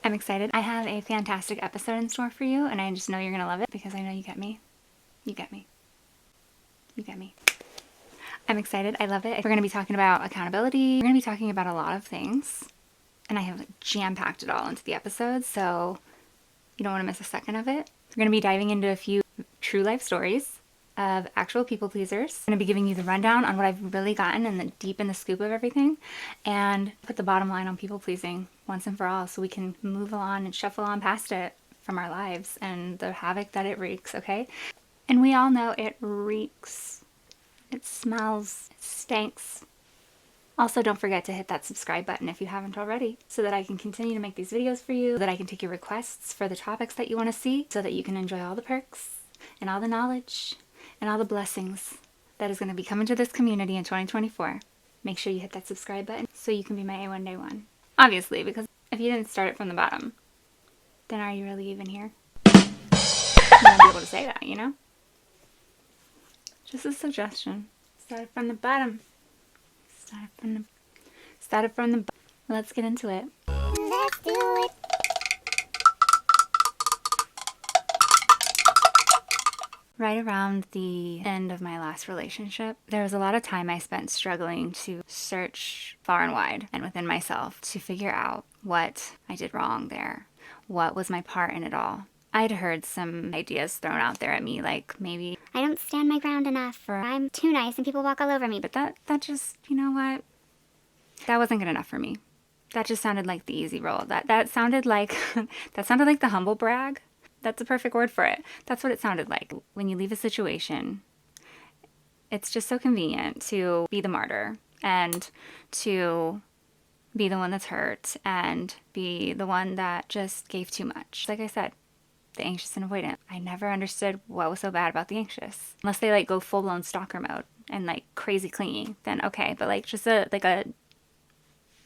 I'm excited. I have a fantastic episode in store for you, and I just know you're gonna love it because I know you get me. You get me. You get me. I'm excited. I love it. We're gonna be talking about accountability. We're gonna be talking about a lot of things, and I have jam-packed it all into the episode, so you don't want to miss a second of it. We're gonna be diving into a few true life stories of actual people pleasers. I'm gonna be giving you the rundown on what I've really gotten and the deep in the scoop of everything, and put the bottom line on people pleasing once and for all so we can move on and shuffle on past it from our lives and the havoc that it wreaks, okay? And we all know it reeks. It smells. It stinks. Also, don't forget to hit that subscribe button if you haven't already so that I can continue to make these videos for you, so that I can take your requests for the topics that you want to see, so that you can enjoy all the perks and all the knowledge and all the blessings that is going to be coming to this community in 2024. Make sure you hit that subscribe button so you can be my A1 Day 1. Obviously, because if you didn't start it from the bottom, then are you really even here? You won't be able to say that, you know? Just a suggestion. Start it from the bottom. Start it from the bottom. Let's get into it. Let's do it. Right around the end of my last relationship, there was a lot of time I spent struggling to search far and wide and within myself to figure out what I did wrong there. What was my part in it all? I'd heard some ideas thrown out there at me, like maybe I don't stand my ground enough, or I'm too nice and people walk all over me. but that just, you know what? That wasn't good enough for me. That just sounded like the easy roll. That sounded like that sounded like the humble brag. That's a perfect word for it. That's what it sounded like. When you leave a situation, it's just so convenient to be the martyr and to be the one that's hurt and be the one that just gave too much. Like I said, the anxious and avoidant. I never understood what was so bad about the anxious. Unless they like go full-blown stalker mode and like crazy clingy, then okay. But like just a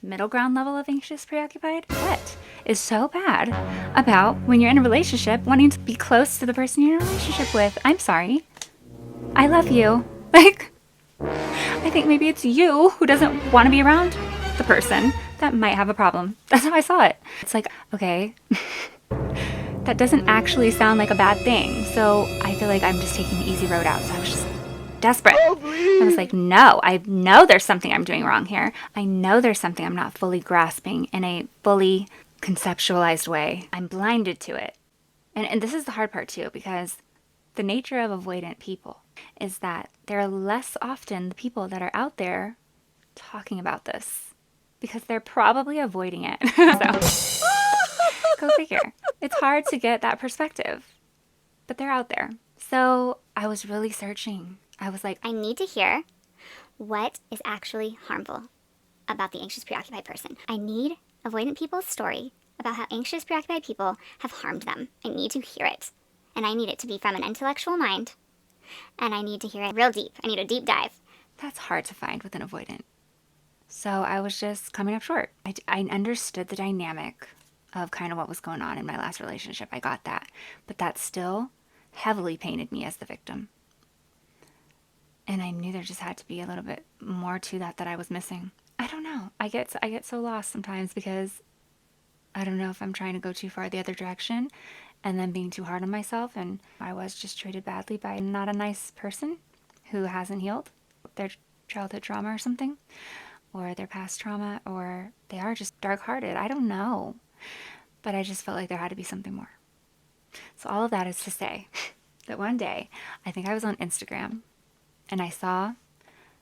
middle ground level of anxious preoccupied? What is so bad about when you're in a relationship wanting to be close to the person you're in a relationship with? I'm sorry. I love you. Like, I think maybe it's you who doesn't want to be around the person that might have a problem. That's how I saw it. It's like, okay, that doesn't actually sound like a bad thing. So I feel like I'm just taking the easy road out. So I was just desperate. I was like, no, I know there's something I'm doing wrong here. I know there's something I'm not fully grasping in a fully conceptualized way. I'm blinded to it. And this is the hard part too, because the nature of avoidant people is that they're less often the people that are out there talking about this because they're probably avoiding it. So go figure. It's hard to get that perspective, but they're out there. So I was really searching. I was like, I need to hear what is actually harmful about the anxious preoccupied person. I need avoidant people's story about how anxious preoccupied people have harmed them. I need to hear it. And I need it to be from an intellectual mind. And I need to hear it real deep. I need a deep dive. that's hard to find with an avoidant. So I was just coming up short. I understood the dynamic of kind of what was going on in my last relationship. I got that. But that still heavily painted me as the victim. And I knew there just had to be a little bit more to that I was missing. I don't know. I get so lost sometimes because I don't know if I'm trying to go too far the other direction and then being too hard on myself. And I was just treated badly by not a nice person who hasn't healed their childhood trauma or something, or their past trauma, or they are just dark-hearted. I don't know. But I just felt like there had to be something more. So all of that is to say that one day, I think I was on Instagram, and I saw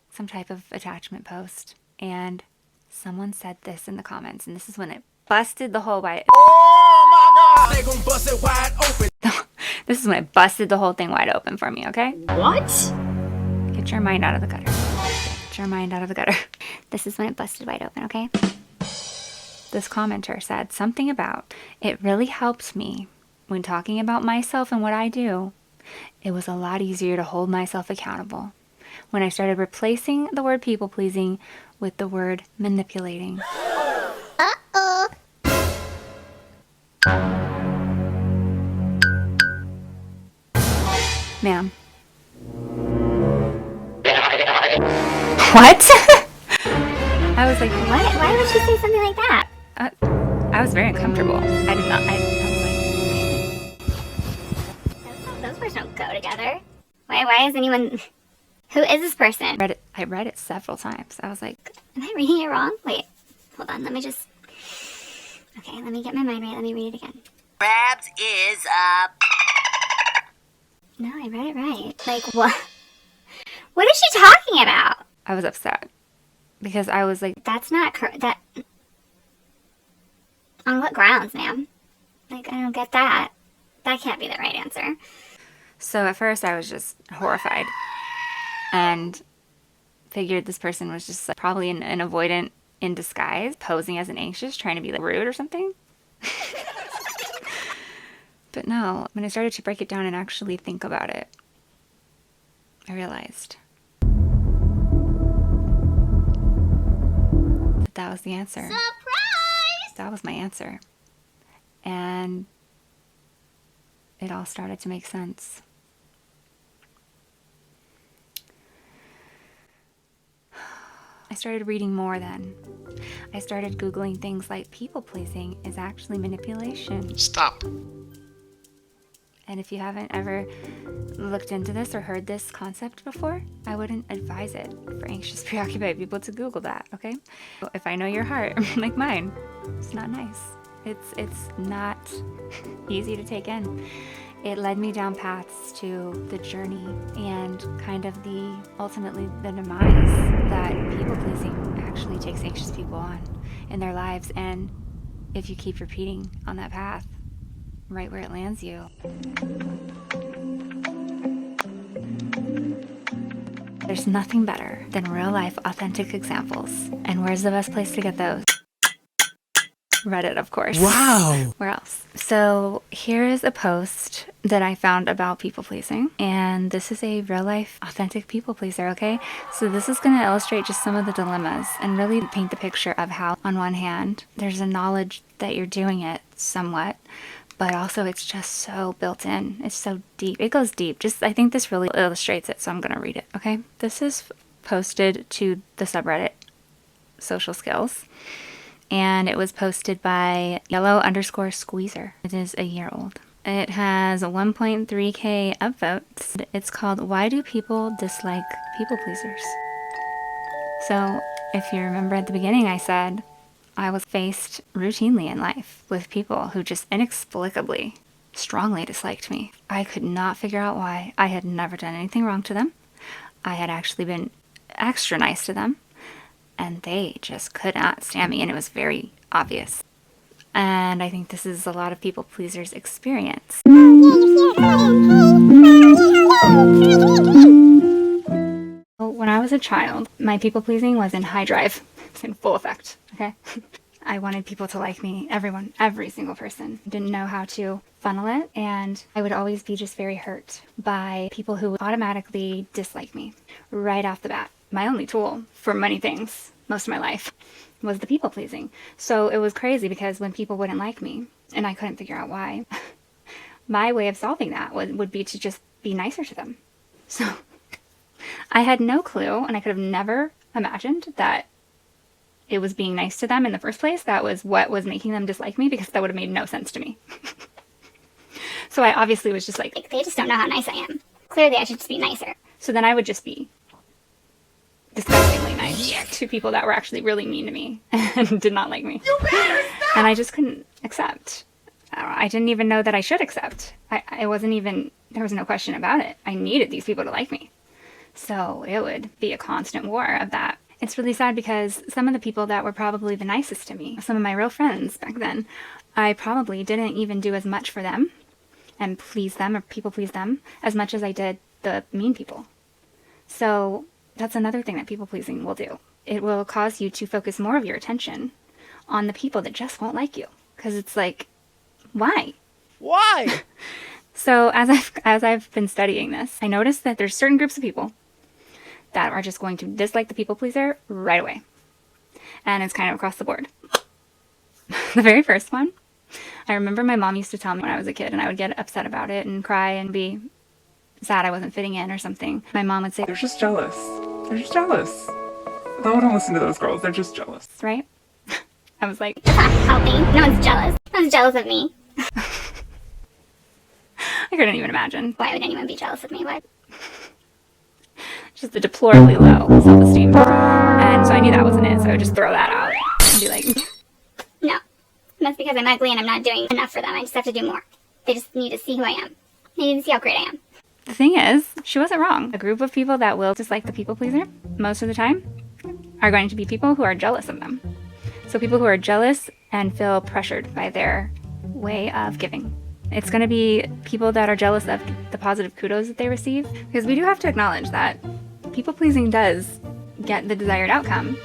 some type of attachment post, and someone said this in the comments, and this is when it busted the whole wide. Oh my God! They gon' bust it wide open. This is when it busted the whole thing wide open for me, okay? What? Get your mind out of the gutter. Get your mind out of the gutter. This is when it busted wide open, okay? This commenter said something about, it really helped me when talking about myself and what I do. It was a lot easier to hold myself accountable when I started replacing the word people-pleasing with the word manipulating. Uh-oh. Ma'am. What? I was like, What? Why would she say something like that? I was very uncomfortable. I did not, I was Those words don't go together. Why is anyone... Who is this person? like, I read it several times. I was like, Am I reading it wrong? Wait, hold on, let me just... Okay, let me get my mind right, let me read it again. Crabs is up. No, I read it right. Like, what? What is she talking about? I was upset. Because I was like, That's not that... On what grounds, ma'am? Like, I don't get that. That can't be the right answer. so at first I was just horrified. And figured this person was just like, probably an avoidant in disguise, posing as an anxious, trying to be like rude or something. But no, when I started to break it down and actually think about it, I realized that that was the answer. Surprise! That was my answer. And it all started to make sense. I started reading more then. I started Googling things like people pleasing is actually manipulation. Stop. And if you haven't ever looked into this or heard this concept before, I wouldn't advise it for anxious, preoccupied people to Google that, okay? If I know your heart, like mine, it's not nice. It's not easy to take in. It led me down paths to the journey and kind of ultimately the demise that people pleasing actually takes anxious people on in their lives. And if you keep repeating on that path, right where it lands you. There's nothing better than real life authentic examples. And where's the best place to get those? Reddit, of course. Wow. Where else? So here is a post that I found about people pleasing, and this is a real life authentic people pleaser, okay? So this is going to illustrate just some of the dilemmas and really paint the picture of how, on one hand, there's a knowledge that you're doing it somewhat, but also it's just so built in. It's so deep. It goes deep. I think this really illustrates it, so I'm going to read it, okay? This is posted to the subreddit Social Skills. And it was posted by yellow_squeezer. It is a year old. It has 1.3K upvotes. It's called Why Do People Dislike People Pleasers? So if you remember at the beginning, I said I was faced routinely in life with people who just inexplicably strongly disliked me. I could not figure out why. I had never done anything wrong to them. I had actually been extra nice to them. And they just could not stand me, and it was very obvious. And I think this is a lot of people pleasers' experience. When I was a child, my people pleasing was in high drive. It's in full effect, okay? I wanted people to like me, everyone, every single person. Didn't know how to funnel it, and I would always be just very hurt by people who automatically dislike me right off the bat. My only tool for many things, most of my life, was the people pleasing. So it was crazy because when people wouldn't like me and I couldn't figure out why, my way of solving that would be to just be nicer to them. So I had no clue, and I could have never imagined that it was being nice to them in the first place that was what was making them dislike me, because that would have made no sense to me. So I obviously was just like, They just don't know how nice I am. Clearly I should just be nicer. so then I would just be disgustingly nice to people that were actually really mean to me and did not like me. And I just couldn't accept. I didn't even know that I should accept. I wasn't even, there was no question about it. I needed these people to like me. So it would be a constant war of that. It's really sad because some of the people that were probably the nicest to me, some of my real friends back then, I probably didn't even do as much for them and please them or people please them as much as I did the mean people. So that's another thing that people pleasing will do. It will cause you to focus more of your attention on the people that just won't like you. Because it's like, why? Why? So as I've been studying this, I noticed that there's certain groups of people that are just going to dislike the people pleaser right away. And it's kind of across the board. The very first one, I remember my mom used to tell me when I was a kid, and I would get upset about it and cry and be sad I wasn't fitting in or something. My mom would say, They're just jealous. They're just jealous. No, don't listen to those girls. They're just jealous. right? I was like, It's not helping. No one's jealous. No one's jealous of me. I couldn't even imagine. Why would anyone be jealous of me? What? Just the deplorably low self-esteem. And so I knew that wasn't it, so I would just throw that out and be like, No. That's because I'm ugly and I'm not doing enough for them. I just have to do more. They just need to see who I am. They need to see how great I am. the thing is, she wasn't wrong. A group of people that will dislike the people pleaser most of the time are going to be people who are jealous of them. So people who are jealous and feel pressured by their way of giving. It's going to be people that are jealous of the positive kudos that they receive, because we do have to acknowledge that people pleasing does get the desired outcome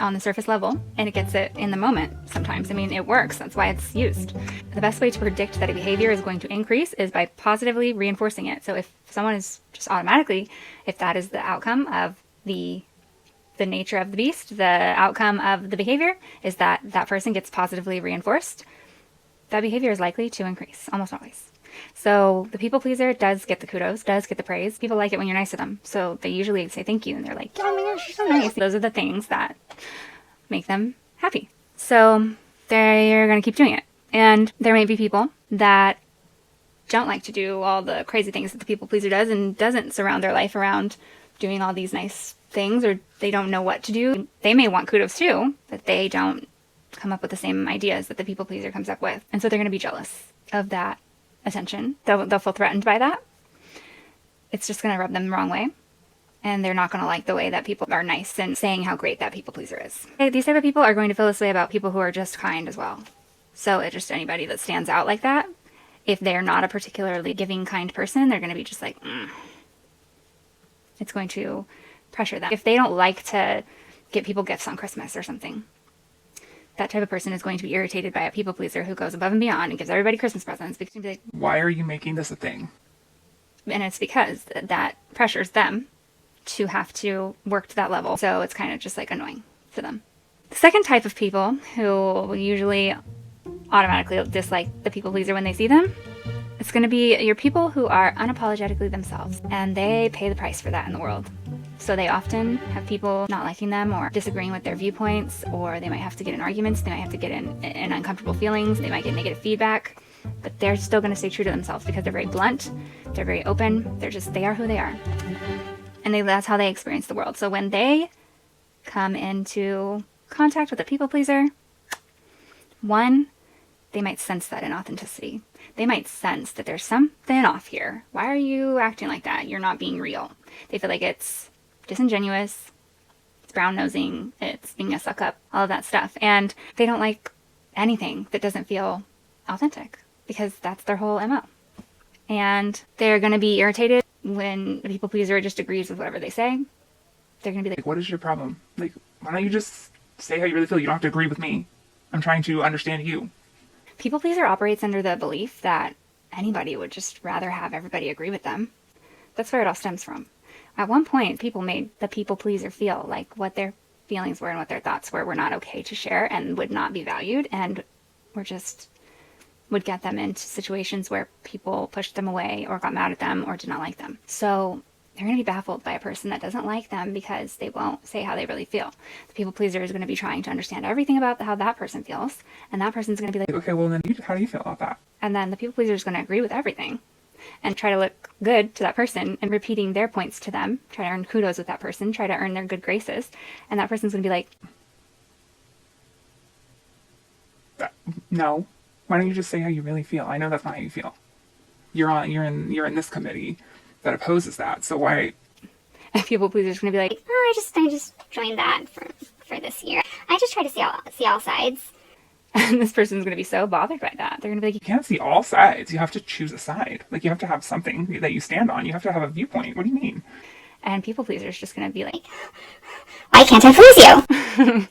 on the surface level, and it gets it in the moment sometimes. I mean, it works. That's why it's used. The best way to predict that a behavior is going to increase is by positively reinforcing it. So if someone is just automatically, if that is the outcome of the nature of the beast, the outcome of the behavior is that that person gets positively reinforced, that behavior is likely to increase, almost always. So the people pleaser does get the kudos, does get the praise. People like it when you're nice to them. So they usually say thank you, and they're like, oh my gosh, you're so nice. Those are the things that make them happy. So they're going to keep doing it. And there may be people that don't like to do all the crazy things that the people pleaser does and doesn't surround their life around doing all these nice things, or they don't know what to do. They may want kudos too, but they don't come up with the same ideas that the people pleaser comes up with. And so they're going to be jealous of that attention. They'll feel threatened by that. It's just going to rub them the wrong way. And they're not going to like the way that people are nice and saying how great that people pleaser is. These type of people are going to feel this way about people who are just kind as well. So it's just anybody that stands out like that, if they're not a particularly giving, kind person, they're going to be just like, It's going to pressure them. If they don't like to get people gifts on Christmas or something, that type of person is going to be irritated by a people pleaser who goes above and beyond and gives everybody Christmas presents. Because be like, why are you making this a thing? And it's because that pressures them to have to work to that level. So it's kind of just like annoying to them. The second type of people who will usually automatically dislike the people pleaser when they see them, it's going to be your people who are unapologetically themselves. And they pay the price for that in the world. So they often have people not liking them or disagreeing with their viewpoints, or they might have to get in arguments, they might have to get in uncomfortable feelings, they might get negative feedback, but they're still going to stay true to themselves because they're very blunt, they're very open, they are who they are. And that's how they experience the world. So when they come into contact with a people pleaser, one, they might sense that inauthenticity. They might sense that there's something off here. Why are you acting like that? You're not being real. They feel like it's disingenuous, it's brown-nosing, it's being a suck-up, all of that stuff. And they don't like anything that doesn't feel authentic because that's their whole MO. And they're going to be irritated when the people pleaser just agrees with whatever they say. They're going to be like, What is your problem? Why don't you just say how you really feel? You don't have to agree with me. I'm trying to understand you. People pleaser operates under the belief that anybody would just rather have everybody agree with them. That's where it all stems from. At one point, people made the people pleaser feel like what their feelings were and what their thoughts were not okay to share and would not be valued, and would get them into situations where people pushed them away or got mad at them or did not like them. So they're going to be baffled by a person that doesn't like them because they won't say how they really feel. The people pleaser is going to be trying to understand everything about how that person feels, and that person's going to be like, okay, well then how do you feel about that? And then the people pleaser is going to agree with everything and try to look good to that person and repeating their points to them, try to earn kudos with that person, try to earn their good graces. And that person's going to be like, No. Why don't you just say how you really feel? I know that's not how you feel. You're in this committee that opposes that. So why? And people pleasers going to be like, I just joined that for this year. I just try to see all sides. and this person's going to be so bothered by that. They're going to be like, You can't see all sides. You have to choose a side. You have to have something that you stand on. You have to have a viewpoint. What do you mean? and people pleasers just going to be like, Why can't I please you? and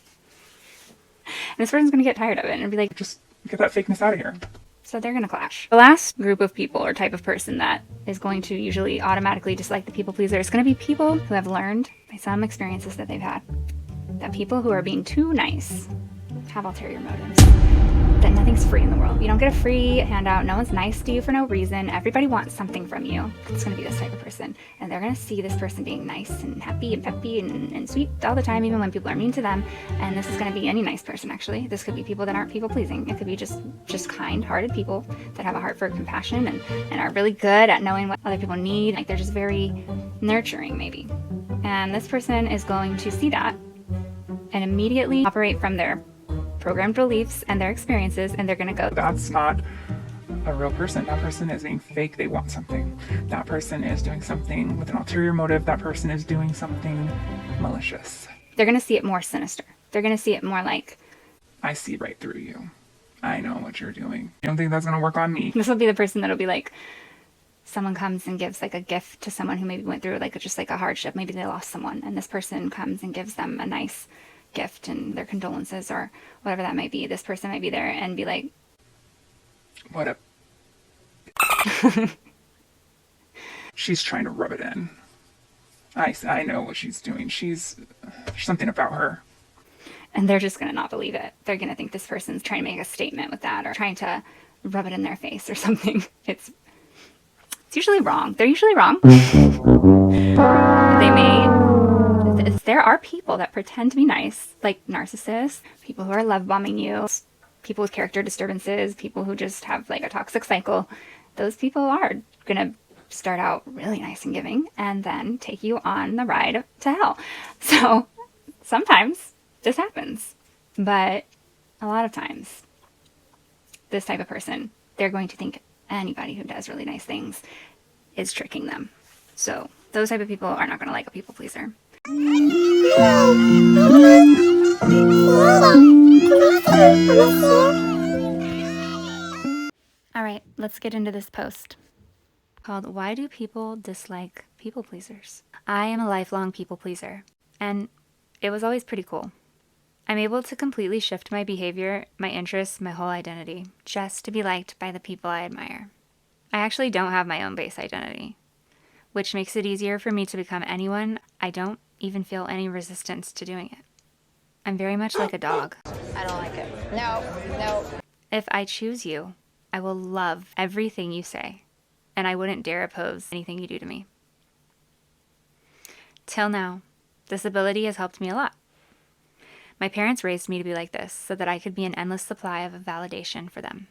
this person's going to get tired of it and be like, Just get that fakeness out of here. so they're going to clash. The last group of people or type of person that is going to usually automatically dislike the people pleaser is going to be people who have learned by some experiences that they've had that people who are being too nice have ulterior motives. that nothing's free in the world. You don't get a free handout. No one's nice to you for no reason. Everybody wants something from you. It's going to be this type of person. And they're going to see this person being nice and happy and peppy and sweet all the time, even when people are mean to them. And this is going to be any nice person, actually. This could be people that aren't people-pleasing. It could be just kind-hearted people that have a heart for compassion and are really good at knowing what other people need. Like, they're just very nurturing, maybe. And this person is going to see that and immediately operate from their programmed beliefs and their experiences, and they're going to go, That's not a real person. That person is being fake. They want something. That person is doing something with an ulterior motive. That person is doing something malicious. they're going to see it more sinister. They're going to see it more like, I see right through you. I know what you're doing. You don't think that's going to work on me? this will be the person that'll be like, someone comes and gives like a gift to someone who maybe went through like just like a hardship. Maybe they lost someone, and this person comes and gives them a nice gift and their condolences or whatever that might be. This person might be there and be like, What a... She's trying to rub it in. I know what she's doing. There's something about her. and they're just going to not believe it. They're going to think this person's trying to make a statement with that or trying to rub it in their face or something. It's usually wrong. They're usually wrong. There are people that pretend to be nice, like narcissists, people who are love bombing you, people with character disturbances, people who just have like a toxic cycle. Those people are going to start out really nice and giving and then take you on the ride to hell. So sometimes this happens, but a lot of times this type of person, they're going to think anybody who does really nice things is tricking them. So those type of people are not going to like a people pleaser. All right, let's get into this post called Why Do People Dislike People Pleasers? I am a lifelong people pleaser, and it was always pretty cool. I'm able to completely shift my behavior, my interests, my whole identity, just to be liked by the people I admire. I actually don't have my own base identity, which makes it easier for me to become anyone. I don't even feel any resistance to doing it. I'm very much like a dog. I don't like it. No. If I choose you, I will love everything you say, and I wouldn't dare oppose anything you do to me. Till now, this ability has helped me a lot. My parents raised me to be like this so that I could be an endless supply of validation for them.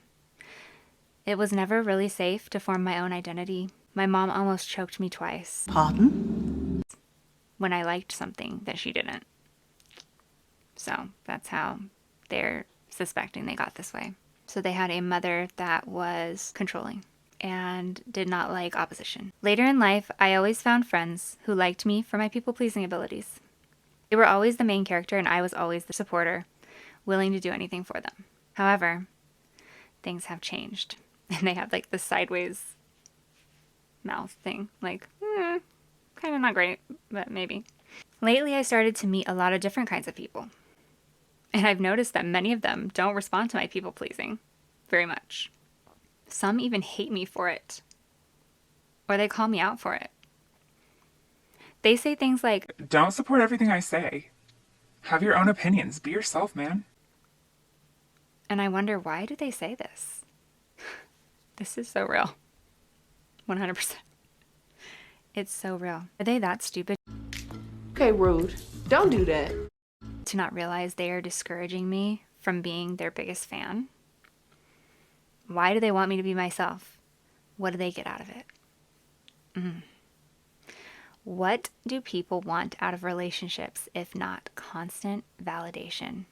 It was never really safe to form my own identity. My mom almost choked me twice. Pardon? When I liked something that she didn't. So that's how they're suspecting they got this way. So they had a mother that was controlling and did not like opposition. Later in life, I always found friends who liked me for my people-pleasing abilities. They were always the main character and I was always the supporter, willing to do anything for them. However, things have changed and they have like this sideways mouth thing, like, kind of not great, but maybe. Lately, I started to meet a lot of different kinds of people. And I've noticed that many of them don't respond to my people-pleasing very much. Some even hate me for it. Or they call me out for it. They say things like, Don't support everything I say. Have your own opinions. Be yourself, man. and I wonder, why do they say this? This is so real. 100%. It's so real. Are they that stupid Okay, rude. Don't do that. to not realize they are discouraging me from being their biggest fan? Why do they want me to be myself? What do they get out of it? What do people want out of relationships if not constant validation?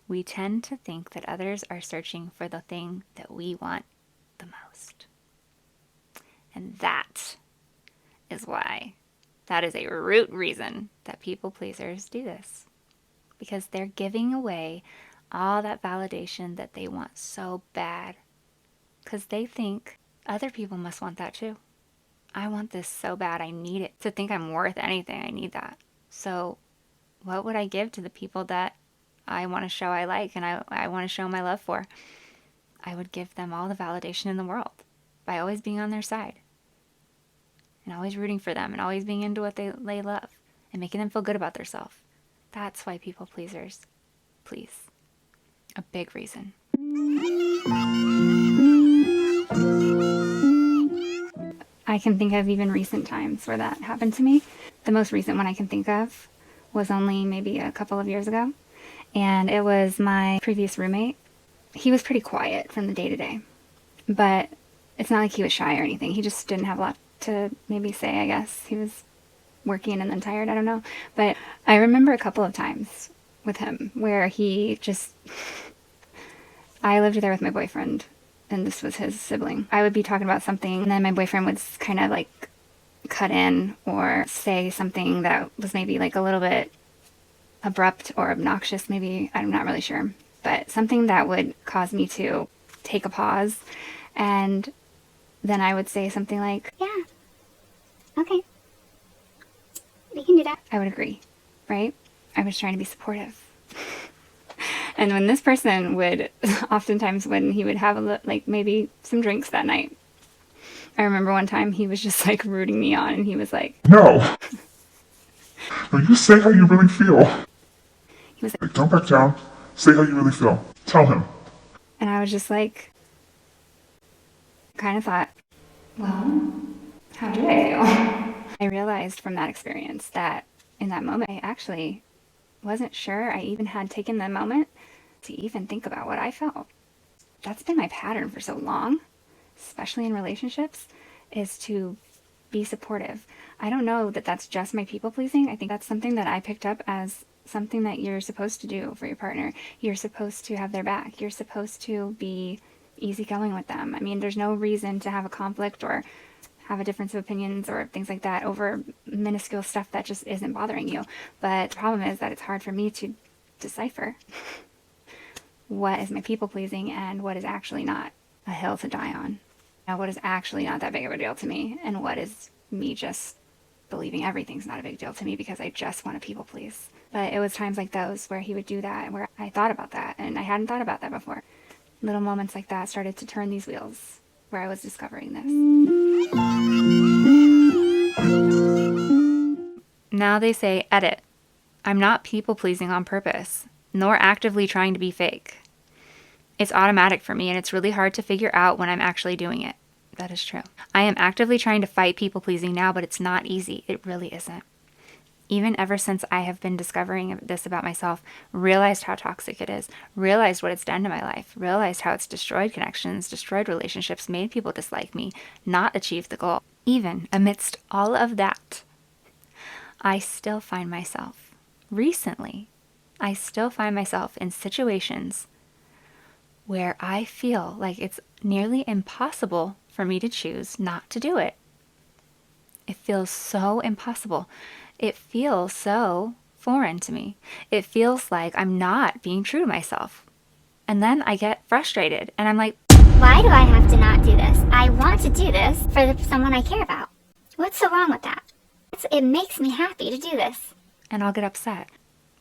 We tend to think that others are searching for the thing that we want the most. And that is why, that is a root reason that people pleasers do this. Because they're giving away all that validation that they want so bad. Because they think other people must want that too. I want this so bad, I need it. To think I'm worth anything, I need that. So what would I give to the people that I want to show I like and I want to show my love for? I would give them all the validation in the world by always being on their side. And always rooting for them and always being into what they love and making them feel good about themselves. That's why people pleasers please. A big reason. I can think of even recent times where that happened to me. The most recent one I can think of was only maybe a couple of years ago. And it was my previous roommate. He was pretty quiet from the day to day. But it's not like he was shy or anything. He just didn't have a lot to maybe say, I guess. He was working and then tired, I don't know. But I remember a couple of times with him where he just... I lived there with my boyfriend, and this was his sibling. I would be talking about something, and then my boyfriend would kind of like cut in or say something that was maybe like a little bit abrupt or obnoxious, maybe. I'm not really sure. But something that would cause me to take a pause, and then I would say something like, Yeah. Okay. We can do that. I would agree, right? I was trying to be supportive. And when this person would, oftentimes when he would have like maybe some drinks that night, I remember one time he was just like rooting me on, and he was like, No. No, you say how you really feel. he was like, Don't back down. Say how you really feel. Tell him. and I was just like, kind of thought, well, how do I feel? I realized from that experience that in that moment, I actually wasn't sure I even had taken the moment to even think about what I felt. That's been my pattern for so long, especially in relationships, is to be supportive. I don't know that that's just my people pleasing. I think that's something that I picked up as something that you're supposed to do for your partner. You're supposed to have their back. You're supposed to be easygoing with them. I mean, there's no reason to have a conflict or have a difference of opinions or things like that over minuscule stuff that just isn't bothering you. But the problem is that it's hard for me to decipher what is my people pleasing and what is actually not a hill to die on. Now, what is actually not that big of a deal to me, and what is me just believing everything's not a big deal to me because I just want to people please. But it was times like those where he would do that, where I thought about that, and I hadn't thought about that before. Little moments like that started to turn these wheels where I was discovering this. Now they say, edit. I'm not people pleasing on purpose, nor actively trying to be fake. It's automatic for me, and it's really hard to figure out when I'm actually doing it. That is true. I am actively trying to fight people pleasing now, but it's not easy. It really isn't. Even ever since I have been discovering this about myself, realized how toxic it is, realized what it's done to my life, realized how it's destroyed connections, destroyed relationships, made people dislike me, not achieved the goal. Even amidst all of that, I still find myself, recently, I still find myself in situations where I feel like it's nearly impossible for me to choose not to do it. It feels so impossible. It feels so foreign to me. It feels like I'm not being true to myself. And then I get frustrated and I'm like, Why do I have to not do this? I want to do this for someone I care about. What's so wrong with that? It makes me happy to do this. and I'll get upset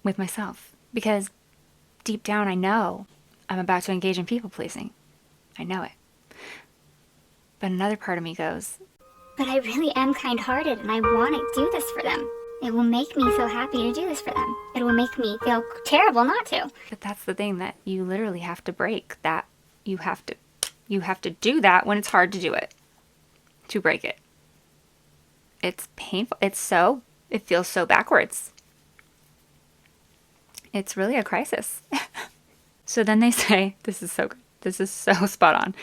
with myself because deep down I know I'm about to engage in people pleasing. I know it. But another part of me goes, But I really am kind-hearted and I want to do this for them. It will make me so happy to do this for them. It will make me feel terrible not to. but that's the thing that you literally have to break. That you have to do that when it's hard to do it. To break it. It's painful. It feels so backwards. It's really a crisis. So then they say, this is so good. This is so spot on.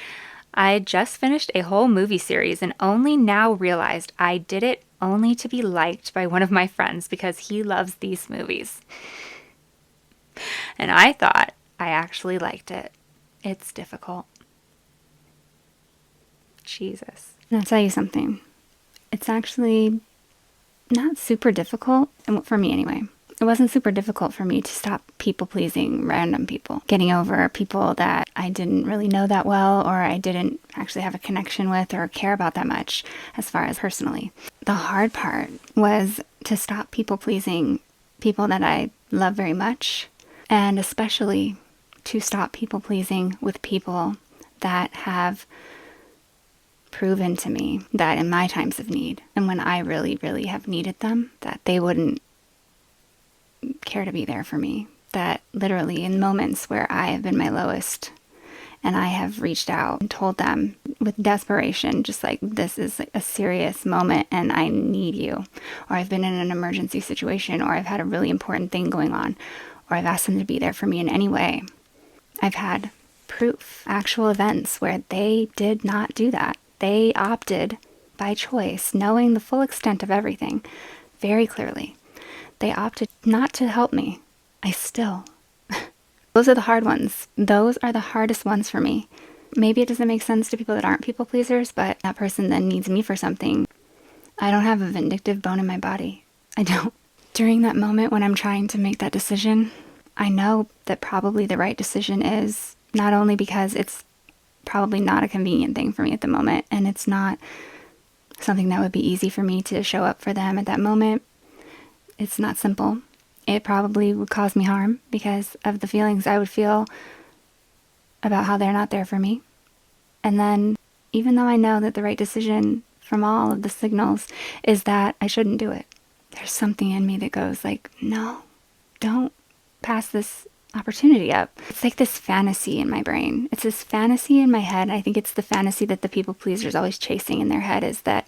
I just finished a whole movie series and only now realized I did it only to be liked by one of my friends because he loves these movies. And I thought I actually liked it. It's difficult. Jesus. I'll tell you something. It's actually not super difficult, for me anyway. It wasn't super difficult for me to stop people-pleasing random people, getting over people that I didn't really know that well or I didn't actually have a connection with or care about that much as far as personally. The hard part was to stop people-pleasing people that I love very much, and especially to stop people-pleasing with people that have proven to me that in my times of need and when I really, really have needed them, that they wouldn't care to be there for me, that literally in moments where I have been my lowest and I have reached out and told them with desperation, just like, this is a serious moment and I need you. Or I've been in an emergency situation, or I've had a really important thing going on, or I've asked them to be there for me in any way. I've had proof, actual events where they did not do that. They opted by choice, knowing the full extent of everything very clearly. They opted not to help me. Those are the hard ones. Those are the hardest ones for me. Maybe it doesn't make sense to people that aren't people pleasers, but that person then needs me for something. I don't have a vindictive bone in my body. I don't. During that moment when I'm trying to make that decision, I know that probably the right decision is, not only because it's probably not a convenient thing for me at the moment, and it's not something that would be easy for me to show up for them at that moment. It's not simple. It probably would cause me harm because of the feelings I would feel about how they're not there for me. And then, even though I know that the right decision from all of the signals is that I shouldn't do it, there's something in me that goes like, no, don't pass this opportunity up. It's like this fantasy in my brain. It's this fantasy in my head. I think it's the fantasy that the people pleaser is always chasing in their head, is that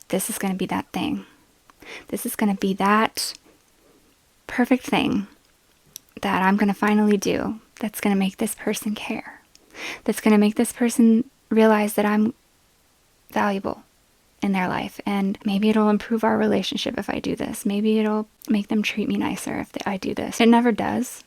this is going to be that thing. This is going to be that perfect thing that I'm going to finally do that's going to make this person care. That's going to make this person realize that I'm valuable in their life. And maybe it'll improve our relationship if I do this. Maybe it'll make them treat me nicer if I do this. It never does.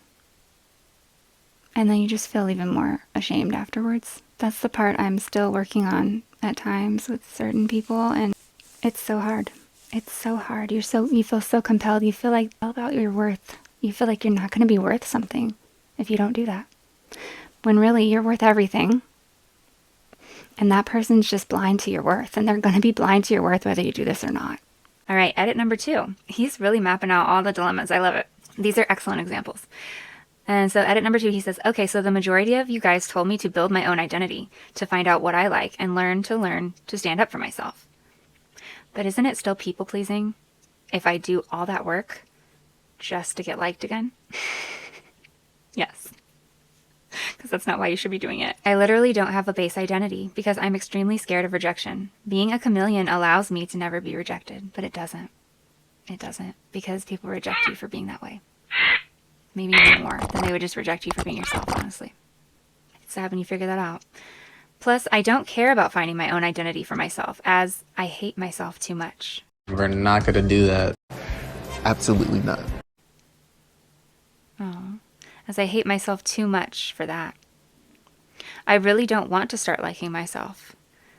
And then you just feel even more ashamed afterwards. That's the part I'm still working on at times with certain people. And it's so hard. It's so hard. You feel so compelled. You feel like all about your worth. You feel like you're not going to be worth something if you don't do that. When really you're worth everything. And that person's just blind to your worth. And they're going to be blind to your worth whether you do this or not. All right, edit number 2. He's really mapping out all the dilemmas. I love it. These are excellent examples. And so edit number 2, he says, okay, so the majority of you guys told me to build my own identity, to find out what I like, and learn to stand up for myself. But isn't it still people-pleasing if I do all that work just to get liked again? Yes. Because that's not why you should be doing it. I literally don't have a base identity because I'm extremely scared of rejection. Being a chameleon allows me to never be rejected, but it doesn't. It doesn't, because people reject you for being that way. Maybe even more than they would just reject you for being yourself, honestly. It's sad when you figure that out. Plus, I don't care about finding my own identity for myself, as I hate myself too much. We're not going to do that. Absolutely not. Oh, as I hate myself too much for that. I really don't want to start liking myself.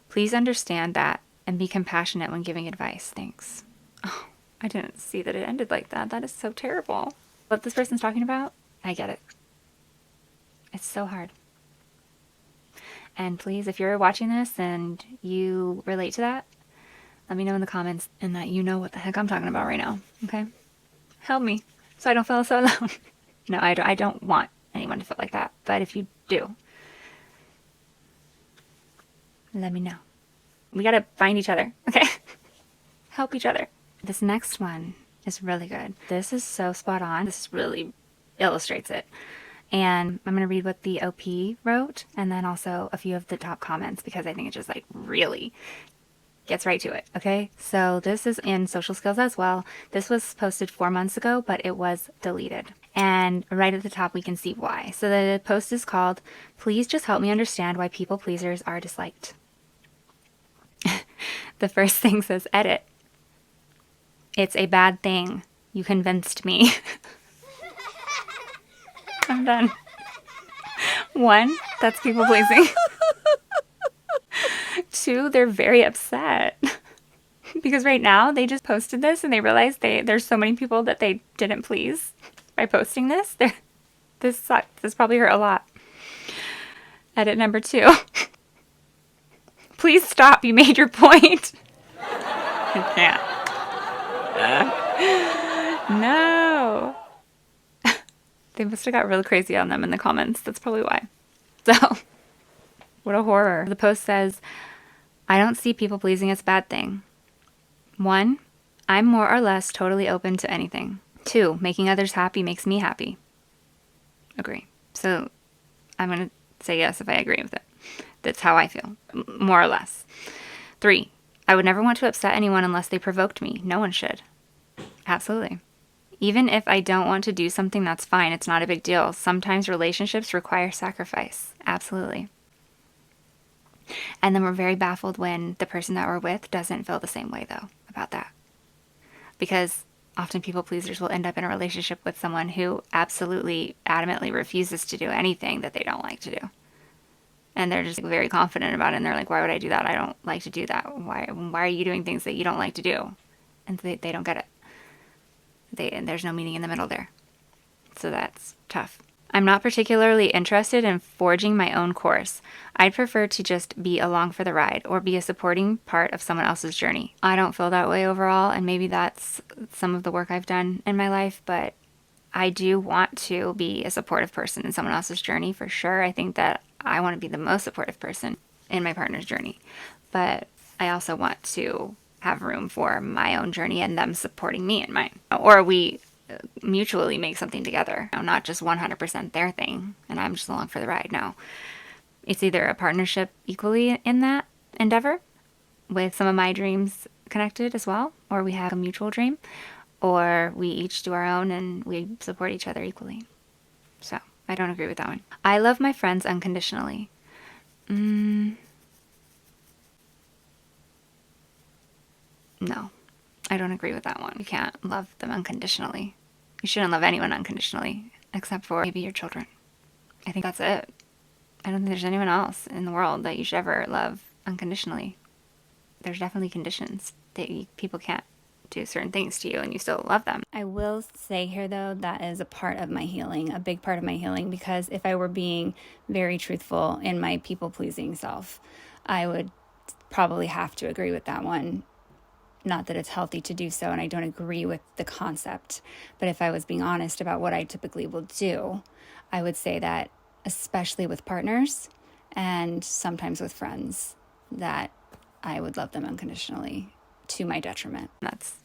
Please understand that and be compassionate when giving advice. Thanks. Oh, I didn't see that it ended like that. That is so terrible. What this person's talking about, I get it. It's so hard. And please, if you're watching this and you relate to that, let me know in the comments, and that you know what the heck I'm talking about right now, okay? Help me so I don't feel so alone. No, I don't want anyone to feel like that, but if you do, let me know. We gotta find each other, okay? Help each other. This next one is really good. This is so spot on. This really illustrates it. And I'm going to read what the OP wrote, and then also a few of the top comments, because I think it just like really gets right to it. Okay. So this is in social skills as well. This was posted 4 months ago, but it was deleted. And right at the top, we can see why. So the post is called, "Please just help me understand why people pleasers are disliked." The first thing says, edit. It's a bad thing. You convinced me. I'm done. 1, that's people pleasing. 2, they're very upset. Because right now they just posted this and they realized there's so many people that they didn't please by posting this. This sucked. This probably hurt a lot. Edit number 2. Please stop. You made your point. I can't. No. They must have got real crazy on them in the comments. That's probably why. So, what a horror. The post says, I don't see people pleasing as a bad thing. 1, I'm more or less totally open to anything. 2, making others happy makes me happy. agree. So I'm going to say yes if I agree with it. That's how I feel, more or less. 3, I would never want to upset anyone unless they provoked me. No one should. Absolutely. Even if I don't want to do something, that's fine. It's not a big deal. Sometimes relationships require sacrifice. Absolutely. And then we're very baffled when the person that we're with doesn't feel the same way, though, about that. Because often people pleasers will end up in a relationship with someone who absolutely adamantly refuses to do anything that they don't like to do. And they're just very confident about it. And they're like, why would I do that? I don't like to do that. Why are you doing things that you don't like to do? And they don't get it. And there's no meaning in the middle there. So that's tough. I'm not particularly interested in forging my own course. I'd prefer to just be along for the ride or be a supporting part of someone else's journey. I don't feel that way overall, and maybe that's some of the work I've done in my life, but I do want to be a supportive person in someone else's journey for sure. I think that I want to be the most supportive person in my partner's journey, but I also want to have room for my own journey and them supporting me in mine. Or we mutually make something together, not just 100% their thing and I'm just along for the ride. No, it's either a partnership equally in that endeavor with some of my dreams connected as well, or we have a mutual dream, or we each do our own and we support each other equally. So I don't agree with that one. I love my friends unconditionally. No, I don't agree with that one. You can't love them unconditionally. You shouldn't love anyone unconditionally, except for maybe your children. I think that's it. I don't think there's anyone else in the world that you should ever love unconditionally. There's definitely conditions that people can't do certain things to you and you still love them. I will say here, though, that is a part of my healing, a big part of my healing, because if I were being very truthful in my people-pleasing self, I would probably have to agree with that one. Not that it's healthy to do so, and I don't agree with the concept. But if I was being honest about what I typically will do, I would say that, especially with partners and sometimes with friends, that I would love them unconditionally to my detriment. That's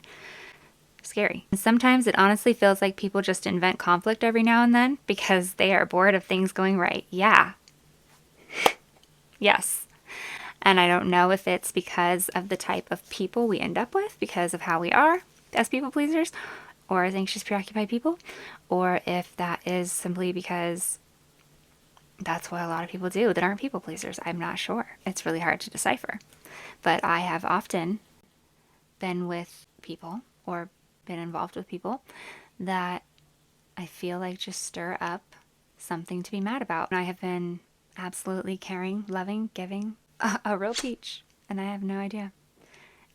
scary. Sometimes it honestly feels like people just invent conflict every now and then because they are bored of things going right. Yeah. Yes. And I don't know if it's because of the type of people we end up with, because of how we are as people pleasers or as anxious preoccupied people, or if that is simply because that's what a lot of people do that aren't people pleasers. I'm not sure. It's really hard to decipher. But I have often been with people or been involved with people that I feel like just stir up something to be mad about. And I have been absolutely caring, loving, giving, a real peach, and I have no idea.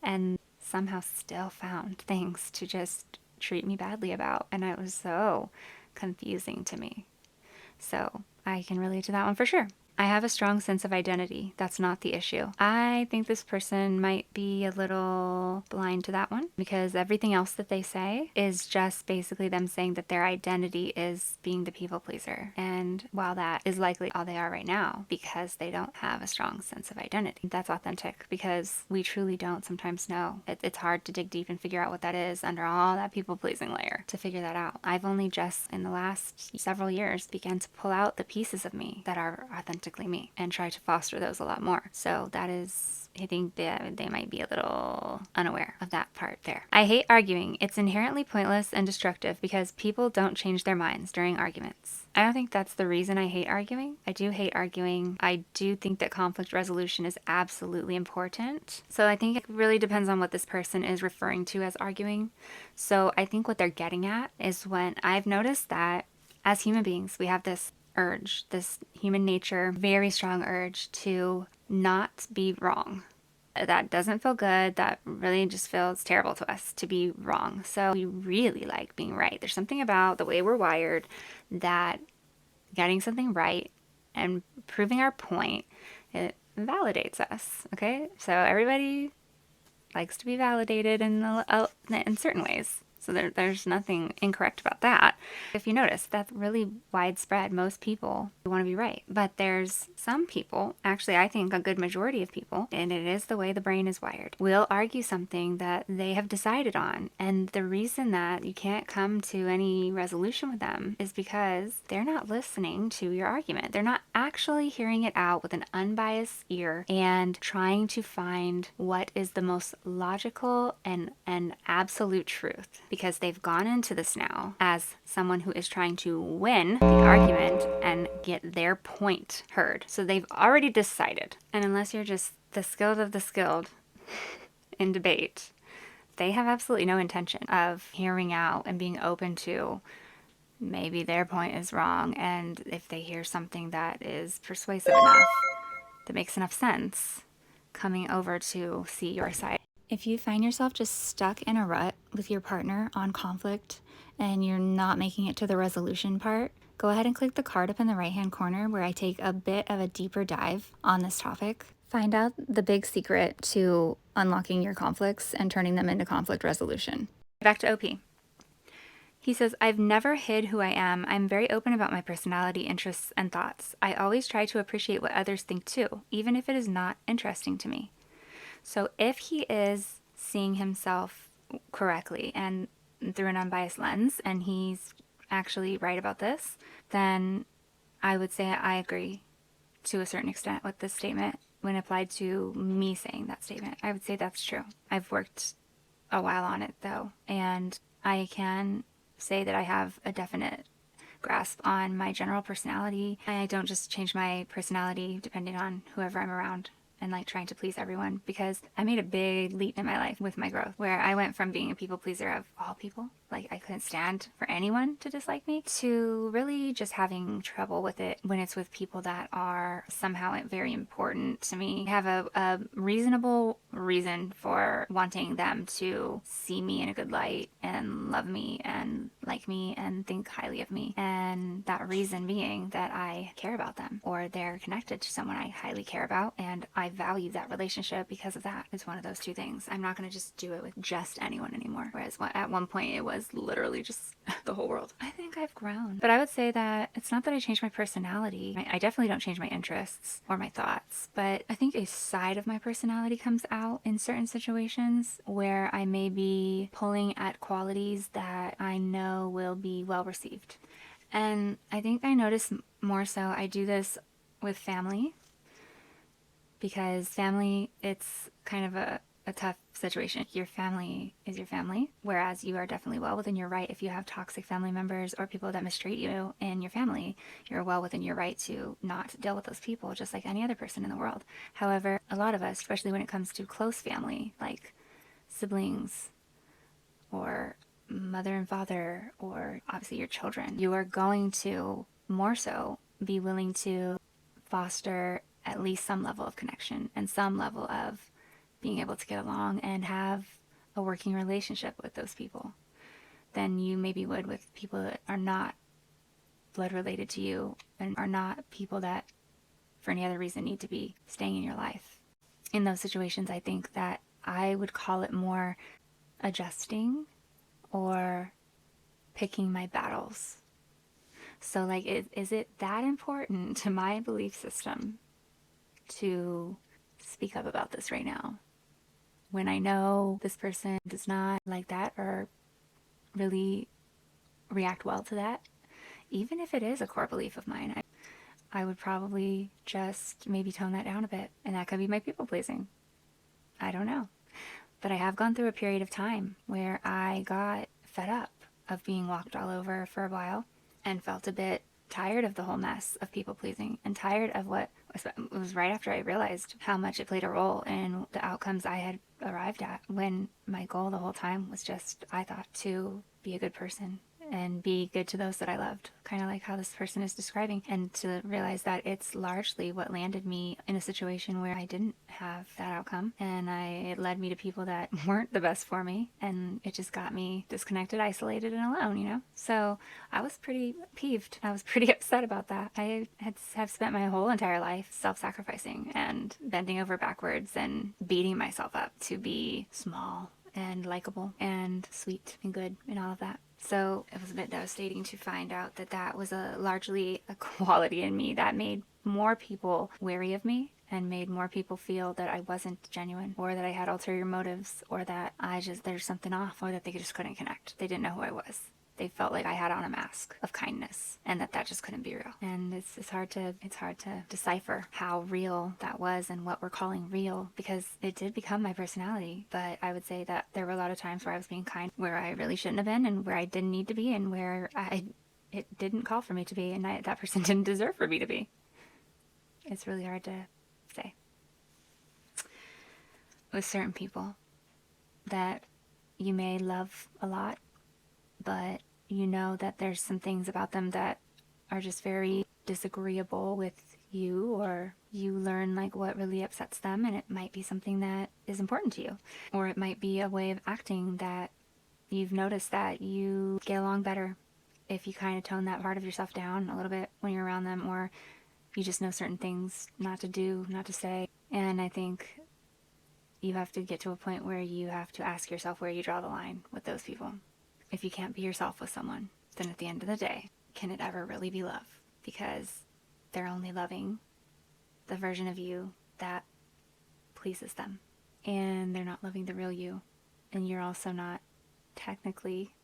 And somehow still found things to just treat me badly about. And it was so confusing to me. So I can relate to that one for sure. I have a strong sense of identity. That's not the issue. I think this person might be a little blind to that one because everything else that they say is just basically them saying that their identity is being the people pleaser. And while that is likely all they are right now because they don't have a strong sense of identity, that's authentic because we truly don't sometimes know. It's hard to dig deep and figure out what that is under all that people pleasing layer to figure that out. I've only just in the last several years began to pull out the pieces of me that are authentic me and try to foster those a lot more. So that is, I think they might be a little unaware of that part there. I hate arguing. It's inherently pointless and destructive because people don't change their minds during arguments. I don't think that's the reason I hate arguing. I do hate arguing. I do think that conflict resolution is absolutely important. So I think it really depends on what this person is referring to as arguing. So I think what they're getting at is when I've noticed that as human beings, we have this urge, this human nature, very strong urge to not be wrong. That doesn't feel good. That really just feels terrible to us to be wrong. So we really like being right. There's something about the way we're wired that getting something right and proving our point, it validates us. Okay, so everybody likes to be validated in certain ways. So there's nothing incorrect about that. If you notice, that's really widespread. Most people want to be right. But there's some people, actually I think a good majority of people, and it is the way the brain is wired, will argue something that they have decided on. And the reason that you can't come to any resolution with them is because they're not listening to your argument. They're not actually hearing it out with an unbiased ear and trying to find what is the most logical and absolute truth, because they've gone into this now as someone who is trying to win the argument and get their point heard. So they've already decided. And unless you're just the skilled of the skilled in debate, they have absolutely no intention of hearing out and being open to maybe their point is wrong. And if they hear something that is persuasive enough, that makes enough sense, coming over to see your side. If you find yourself just stuck in a rut with your partner on conflict and you're not making it to the resolution part, go ahead and click the card up in the right-hand corner where I take a bit of a deeper dive on this topic. Find out the big secret to unlocking your conflicts and turning them into conflict resolution. Back to OP. He says, I've never hid who I am. I'm very open about my personality, interests, and thoughts. I always try to appreciate what others think too, even if it is not interesting to me. So if he is seeing himself correctly and through an unbiased lens, and he's actually right about this, then I would say I agree to a certain extent with this statement when applied to me saying that statement. I would say that's true. I've worked a while on it though, and I can say that I have a definite grasp on my general personality. I don't just change my personality depending on whoever I'm around and like trying to please everyone, because I made a big leap in my life with my growth where I went from being a people pleaser of all people, like I couldn't stand for anyone to dislike me, to really just having trouble with it when it's with people that are somehow very important to me. I have a reasonable reason for wanting them to see me in a good light and love me and like me and think highly of me. And that reason being that I care about them or they're connected to someone I highly care about and I value that relationship because of that. It's one of those two things. I'm not going to just do it with just anyone anymore. Whereas at one point it was literally just the whole world. I think I've grown. But I would say that it's not that I changed my personality. I definitely don't change my interests or my thoughts. But I think a side of my personality comes out in certain situations where I may be pulling at qualities that I know will be well received. And I think I notice more so I do this with family, because family, it's kind of a tough situation. Your family is your family, whereas you are definitely well within your right. If you have toxic family members or people that mistreat you in your family, you're well within your right to not deal with those people just like any other person in the world. However, a lot of us, especially when it comes to close family, like siblings or mother and father, or obviously your children, you are going to more so be willing to foster at least some level of connection and some level of being able to get along and have a working relationship with those people than you maybe would with people that are not blood related to you and are not people that for any other reason need to be staying in your life. In those situations, I think that I would call it more adjusting or picking my battles. So like, is it that important to my belief system to speak up about this right now when I know this person does not like that or really react well to that? Even if it is a core belief of mine, I would probably just maybe tone that down a bit, and that could be my people pleasing. I don't know. But I have gone through a period of time where I got fed up of being walked all over for a while and felt a bit tired of the whole mess of people pleasing and tired of what it was right after I realized how much it played a role in the outcomes I had arrived at, when my goal the whole time was just, I thought, to be a good person and be good to those that I loved, kind of like how this person is describing, and to realize that it's largely what landed me in a situation where I didn't have that outcome, and it led me to people that weren't the best for me, and it just got me disconnected, isolated, and alone, you know? So I was pretty peeved. I was pretty upset about that. I have spent my whole entire life self-sacrificing and bending over backwards and beating myself up to be small and likable and sweet and good and all of that. So it was a bit devastating to find out that that was largely a quality in me that made more people wary of me and made more people feel that I wasn't genuine, or that I had ulterior motives, or that there's something off, or that they just couldn't connect. They didn't know who I was. They felt like I had on a mask of kindness, and that just couldn't be real. And it's hard to decipher how real that was and what we're calling real, because it did become my personality. But I would say that there were a lot of times where I was being kind, where I really shouldn't have been, and where I didn't need to be, and where it didn't call for me to be, and that person didn't deserve for me to be. It's really hard to say. With certain people that you may love a lot, but you know that there's some things about them that are just very disagreeable with you, or you learn like what really upsets them, and it might be something that is important to you, or it might be a way of acting that you've noticed that you get along better if you kind of tone that part of yourself down a little bit when you're around them, or you just know certain things not to do, not to say. And I think you have to get to a point where you have to ask yourself where you draw the line with those people. If you can't be yourself with someone, then at the end of the day, can it ever really be love? Because they're only loving the version of you that pleases them. And they're not loving the real you. And you're also not technically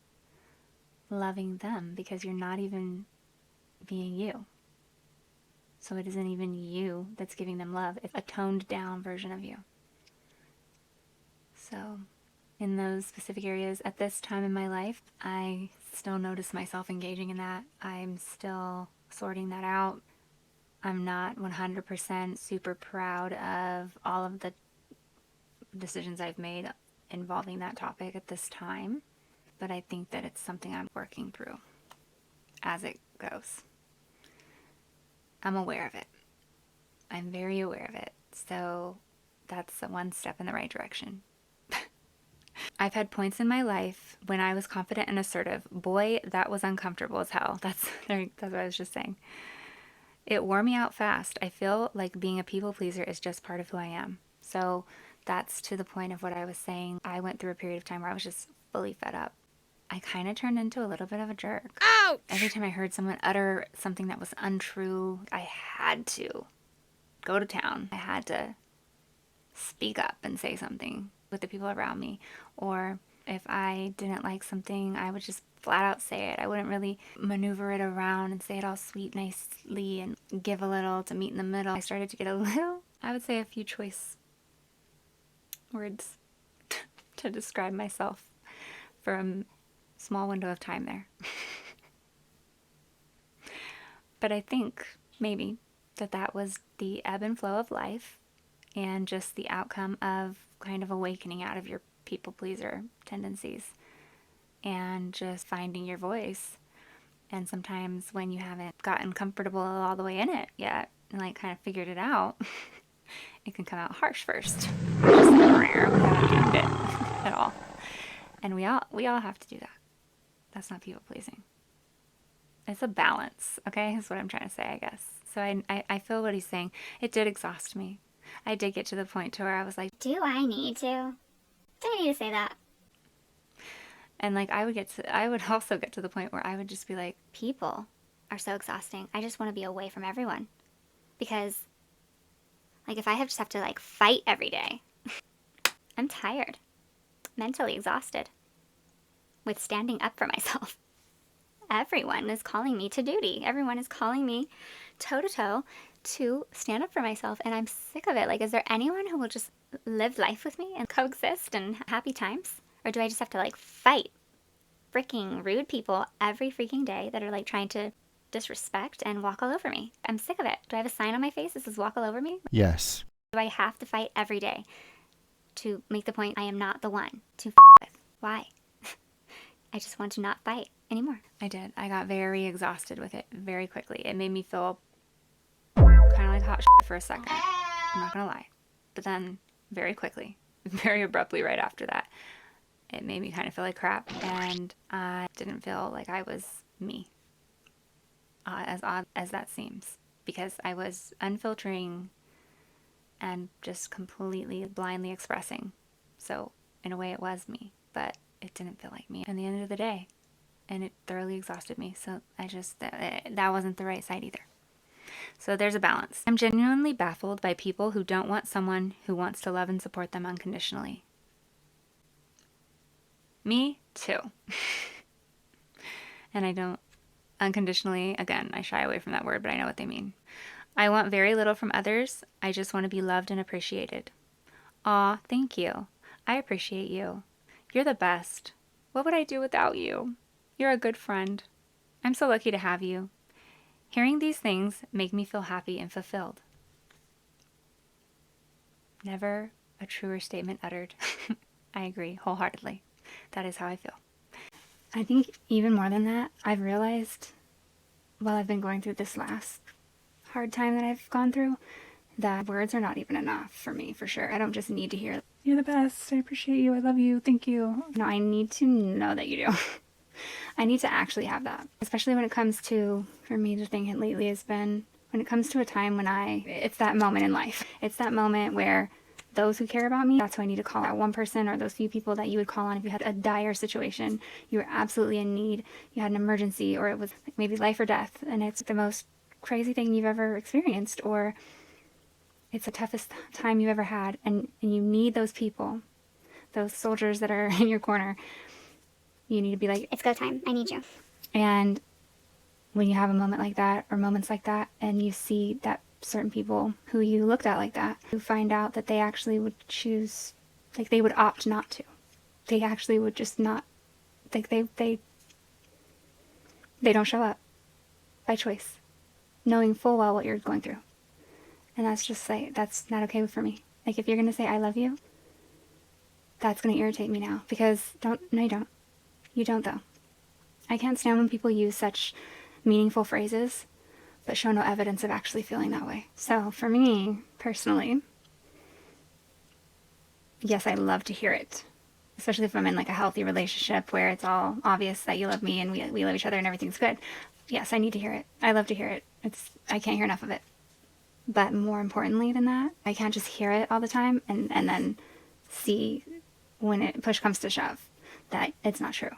loving them, because you're not even being you. So it isn't even you that's giving them love. It's a toned down version of you. So in those specific areas at this time in my life, I still notice myself engaging in that. I'm still sorting that out. I'm not 100% super proud of all of the decisions I've made involving that topic at this time, but I think that it's something I'm working through as it goes. I'm aware of it. I'm very aware of it. So that's one step in the right direction. I've had points in my life when I was confident and assertive. Boy, that was uncomfortable as hell. That's what I was just saying. It wore me out fast. I feel like being a people pleaser is just part of who I am. So that's to the point of what I was saying. I went through a period of time where I was just fully fed up. I kind of turned into a little bit of a jerk. Ouch! Every time I heard someone utter something that was untrue, I had to go to town. I had to speak up and say something with the people around me. Or if I didn't like something, I would just flat out say it. I wouldn't really maneuver it around and say it all sweet, nicely, and give a little to meet in the middle. I started to get a little, I would say a few choice words to describe myself for a small window of time there. But I think maybe that was the ebb and flow of life, and just the outcome of kind of awakening out of your people pleaser tendencies and just finding your voice. And sometimes when you haven't gotten comfortable all the way in it yet and like kind of figured it out, it can come out harsh first. Just like, we haven't tuned it at all. And we all have to do that. That's not people pleasing. It's a balance, okay? Is what I'm trying to say, I guess. So I feel what he's saying. It did exhaust me. I did get to the point to where I was like, Do I need to? Do I need to say that? and like I would also get to the point where I would just be like, People are so exhausting. I just want to be away from everyone. Because, like, if I just have to, like, fight every day, I'm tired. Mentally exhausted. With standing up for myself. Everyone is calling me to duty. Everyone is calling me toe-to-toe to stand up for myself, and I'm sick of it. Like, is there anyone who will just live life with me and coexist and happy times? Or do I just have to, like, fight freaking rude people every freaking day that are, like, trying to disrespect and walk all over me? I'm sick of it. Do I have a sign on my face that says walk all over me? Yes. Do I have to fight every day to make the point I am not the one to with? Why? I just want to not fight anymore. I did. I got very exhausted with it very quickly. It made me feel kind of like hot shit for a second. I'm not gonna lie. But then very quickly, very abruptly right after that, it made me kind of feel like crap, and I didn't feel like I was me. As odd as that seems, because I was unfiltering and just completely blindly expressing. So In a way, it was me, but it didn't feel like me at the end of the day. And it thoroughly exhausted me. So that wasn't the right side either. So there's a balance. I'm genuinely baffled by people who don't want someone who wants to love and support them unconditionally. Me too. And I don't unconditionally, again, I shy away from that word, but I know what they mean. I want very little from others. I just want to be loved and appreciated. Aw, thank you. I appreciate you. You're the best. What would I do without you? You're a good friend. I'm so lucky to have you. Hearing these things make me feel happy and fulfilled. Never a truer statement uttered. I agree wholeheartedly. That is how I feel. I think even more than that, I've realized while I've been going through this last hard time that I've gone through, that words are not even enough for me, for sure. I don't just need to hear, you're the best, I appreciate you, I love you, thank you. No, I need to know that you do. I need to actually have that. Especially when it comes to, for me, the thing lately has been, when it comes to a time when it's that moment in life. It's that moment where those who care about me, that's who I need to call out. One person or those few people that you would call on if you had a dire situation, you were absolutely in need, you had an emergency, or it was maybe life or death, and it's the most crazy thing you've ever experienced, or it's the toughest time you've ever had, and you need those people, those soldiers that are in your corner. You need to be like, It's go time. I need you. and when you have a moment like that, or moments like that, and you see that certain people who you looked at like that, you find out that they actually would choose, like they would opt not to. They actually would just not, like they don't show up by choice, knowing full well what you're going through. And that's just like, that's not okay for me. Like if you're going to say, I love you, that's going to irritate me now, because no, you don't. You don't though. I can't stand when people use such meaningful phrases but show no evidence of actually feeling that way. So for me, personally, yes, I love to hear it. Especially if I'm in like a healthy relationship where it's all obvious that you love me and we love each other and everything's good. Yes, I need to hear it. I love to hear it. I can't hear enough of it. But more importantly than that, I can't just hear it all the time and then see when push comes to shove that it's not true.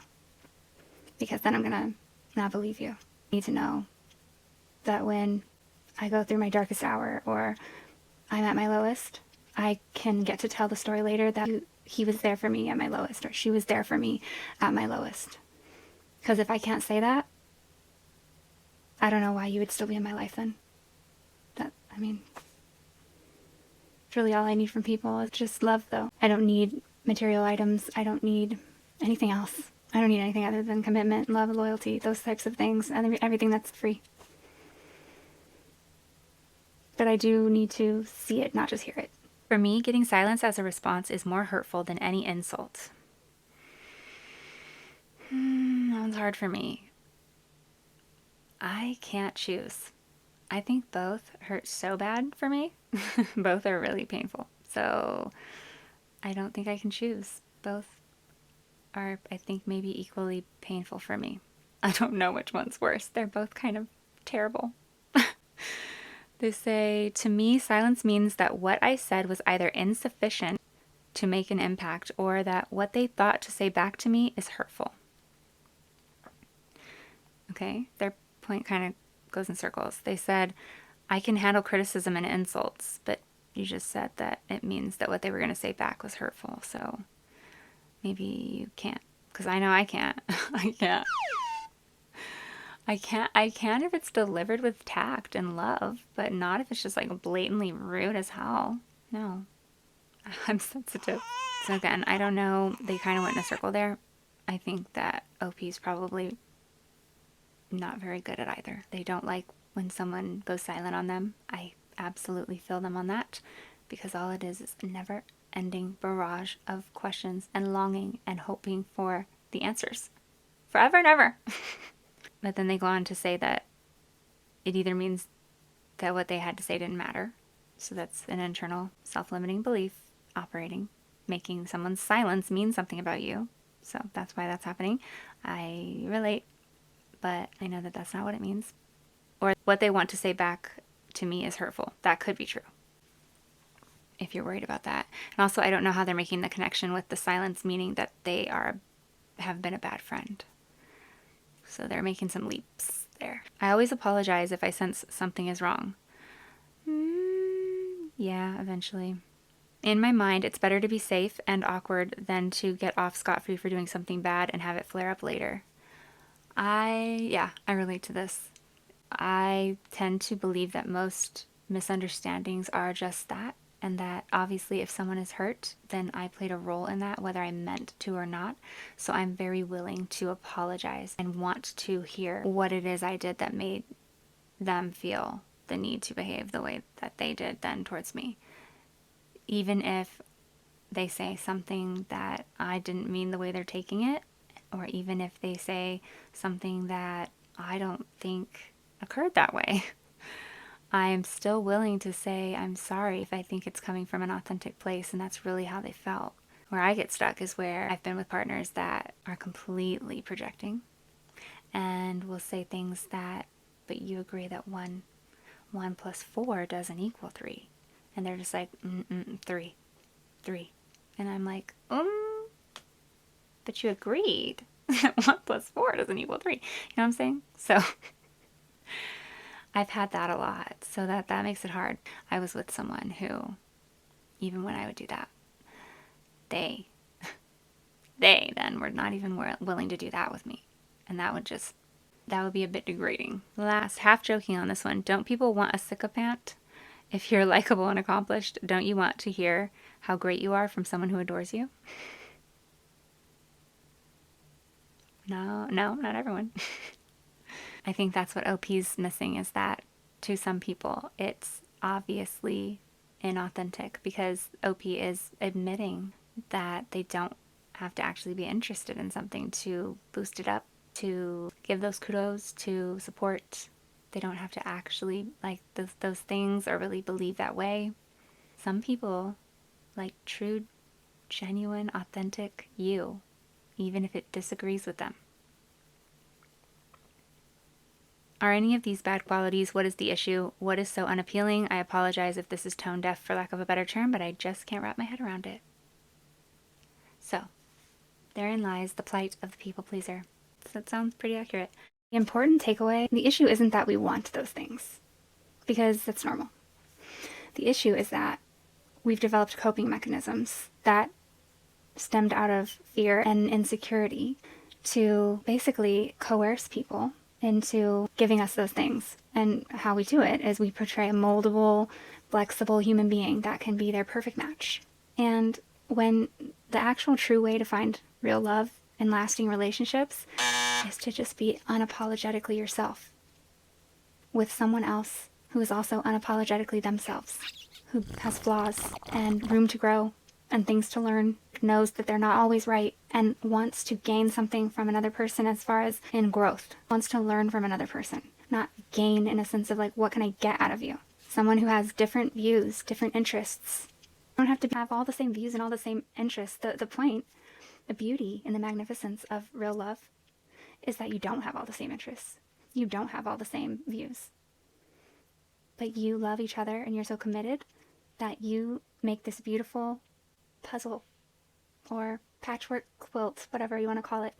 Because then I'm going to not believe you. I need to know that when I go through my darkest hour or I'm at my lowest, I can get to tell the story later that he was there for me at my lowest, or she was there for me at my lowest. Because if I can't say that, I don't know why you would still be in my life then. It's really all I need from people is just love, though. I don't need material items. I don't need anything else. I don't need anything other than commitment, love, loyalty, those types of things, and everything that's free. But I do need to see it, not just hear it. For me, getting silence as a response is more hurtful than any insult. That one's hard for me. I can't choose. I think both hurt so bad for me. Both are really painful. So I don't think I can choose. Both are, I think, maybe equally painful for me. I don't know which one's worse. They're both kind of terrible. They say, to me, silence means that what I said was either insufficient to make an impact or that what they thought to say back to me is hurtful. Okay, their point kind of goes in circles. They said, I can handle criticism and insults, but you just said that it means that what they were going to say back was hurtful, so maybe you can't, because I know I can't. I can if it's delivered with tact and love, but not if it's just like blatantly rude as hell. No, I'm sensitive. So again, I don't know. They kind of went in a circle there. I think that OP's probably not very good at either. They don't like when someone goes silent on them. I absolutely feel them on that, because all it is a never-ending barrage of questions and longing and hoping for the answers. Forever and ever. But then they go on to say that it either means that what they had to say didn't matter. So that's an internal self-limiting belief operating, making someone's silence mean something about you. So that's why that's happening. I relate, but I know that that's not what it means. Or what they want to say back to me is hurtful. That could be true. if you're worried about that. And also, I don't know how they're making the connection with the silence, meaning that they have been a bad friend. So they're making some leaps there. I always apologize if I sense something is wrong. Yeah, eventually. In my mind, it's better to be safe and awkward than to get off scot-free for doing something bad and have it flare up later. I relate to this. I tend to believe that most misunderstandings are just that, and that obviously if someone is hurt, then I played a role in that, whether I meant to or not. So I'm very willing to apologize and want to hear what it is I did that made them feel the need to behave the way that they did then towards me. Even if they say something that I didn't mean the way they're taking it, or even if they say something that I don't think occurred that way, I am still willing to say I'm sorry if I think it's coming from an authentic place and that's really how they felt. Where I get stuck is where I've been with partners that are completely projecting and will say things that, but you agree that 1 plus 4 doesn't equal 3. And they're just like, 3. And I'm like, but you agreed that 1 plus 4 doesn't equal 3. You know what I'm saying? So I've had that a lot, so that makes it hard. I was with someone who, even when I would do that, they then were not even willing to do that with me. And that would be a bit degrading. Last, half joking on this one, don't people want a sycophant? If you're likable and accomplished, don't you want to hear how great you are from someone who adores you? No, not everyone. I think that's what OP's missing, is that to some people it's obviously inauthentic, because OP is admitting that they don't have to actually be interested in something to boost it up, to give those kudos, to support. They don't have to actually like those things or really believe that way. Some people like true, genuine, authentic you, even if it disagrees with them. Are any of these bad qualities? What is the issue? What is so unappealing? I apologize if this is tone deaf, for lack of a better term, but I just can't wrap my head around it. So, therein lies the plight of the people pleaser. So that sounds pretty accurate. The important takeaway, the issue isn't that we want those things, because that's normal. The issue is that we've developed coping mechanisms that stemmed out of fear and insecurity to basically coerce people into giving us those things. And how we do it is we portray a moldable, flexible human being that can be their perfect match. And when the actual true way to find real love and lasting relationships is to just be unapologetically yourself with someone else who is also unapologetically themselves, who has flaws and room to grow and things to learn, knows that they're not always right, and wants to gain something from another person as far as in growth, wants to learn from another person, not gain in a sense of like, what can I get out of you? Someone who has different views, different interests. You don't have to have all the same views and all the same interests. The point, the beauty and the magnificence of real love is that you don't have all the same interests. You don't have all the same views. But you love each other and you're so committed that you make this beautiful puzzle or patchwork quilt, whatever you want to call it,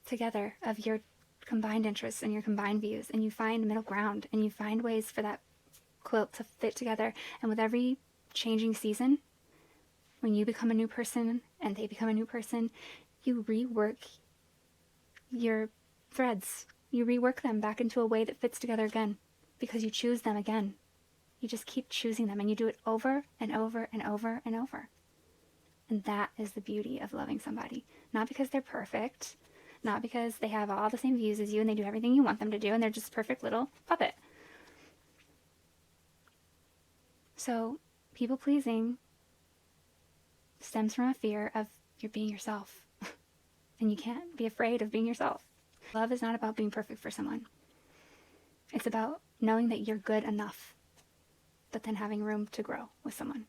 together of your combined interests and your combined views, and you find middle ground and you find ways for that quilt to fit together. And with every changing season, when you become a new person and they become a new person, you rework your threads. You rework them back into a way that fits together again, because you choose them again. You just keep choosing them, and you do it over and over and over and over. And that is the beauty of loving somebody. Not because they're perfect, not because they have all the same views as you and they do everything you want them to do and they're just a perfect little puppet. So, people pleasing stems from a fear of you're being yourself. And you can't be afraid of being yourself. Love is not about being perfect for someone. It's about knowing that you're good enough, but then having room to grow with someone.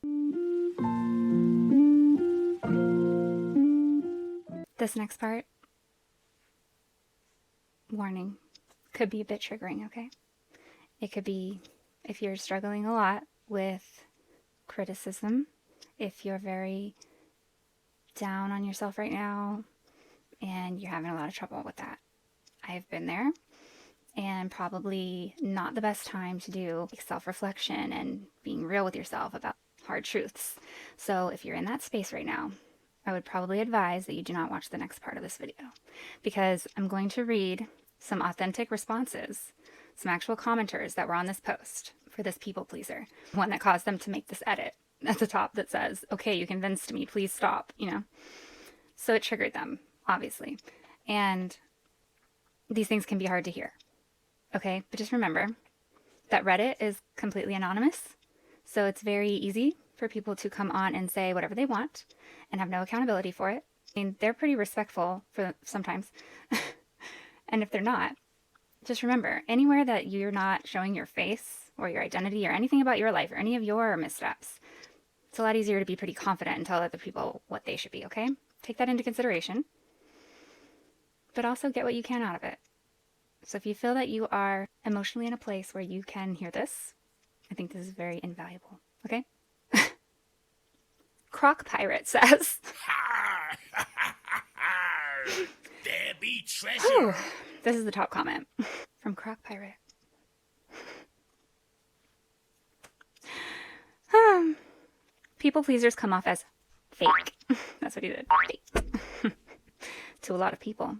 This next part, warning, could be a bit triggering, okay? It could be if you're struggling a lot with criticism, if you're very down on yourself right now and you're having a lot of trouble with that. I've been there, and probably not the best time to do self-reflection and being real with yourself about hard truths. So if you're in that space right now, I would probably advise that you do not watch the next part of this video, because I'm going to read some authentic responses, some actual commenters that were on this post for this people pleaser, one that caused them to make this edit at the top that says, okay, you convinced me, please stop, you know. So it triggered them, obviously. And these things can be hard to hear. Okay, but just remember that Reddit is completely anonymous. So it's very easy for people to come on and say whatever they want and have no accountability for it. I mean, they're pretty respectful for sometimes. And if they're not, just remember, anywhere that you're not showing your face or your identity or anything about your life or any of your missteps, it's a lot easier to be pretty confident and tell other people what they should be, okay? Take that into consideration. But also get what you can out of it. So if you feel that you are emotionally in a place where you can hear this, I think this is very invaluable, okay? Croc Pirate says, There be treasure. Whew, this is the top comment from Croc Pirate. People pleasers come off as fake. That's what he did. Fake. To a lot of people.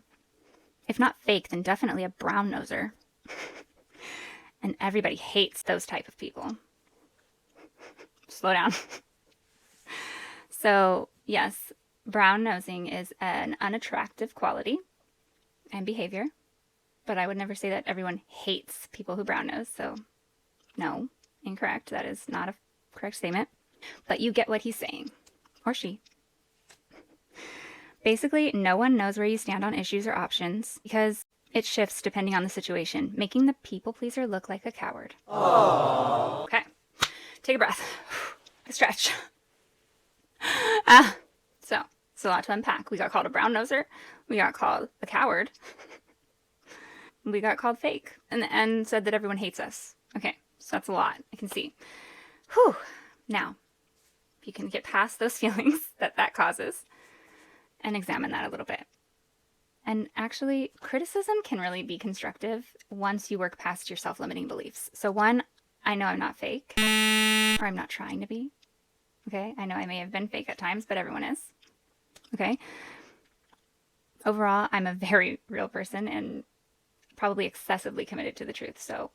If not fake, then definitely a brown noser. And everybody hates those type of people. Slow down. So, yes, brown nosing is an unattractive quality and behavior. But I would never say that everyone hates people who brown nose. So, no, incorrect. That is not a correct statement. But you get what he's saying. Or she. Basically, no one knows where you stand on issues or options because it shifts depending on the situation, making the people pleaser look like a coward. Aww. Okay, take a breath. A stretch. So, it's a lot to unpack. We got called a brown noser. We got called a coward. We got called fake. And the end said that everyone hates us. Okay, so that's a lot. I can see. Whew. Now, if you can get past those feelings that causes, and examine that a little bit. And actually, criticism can really be constructive once you work past your self-limiting beliefs. So one, I know I'm not fake, or I'm not trying to be. Okay, I know I may have been fake at times, but everyone is. Okay. Overall, I'm a very real person and probably excessively committed to the truth. So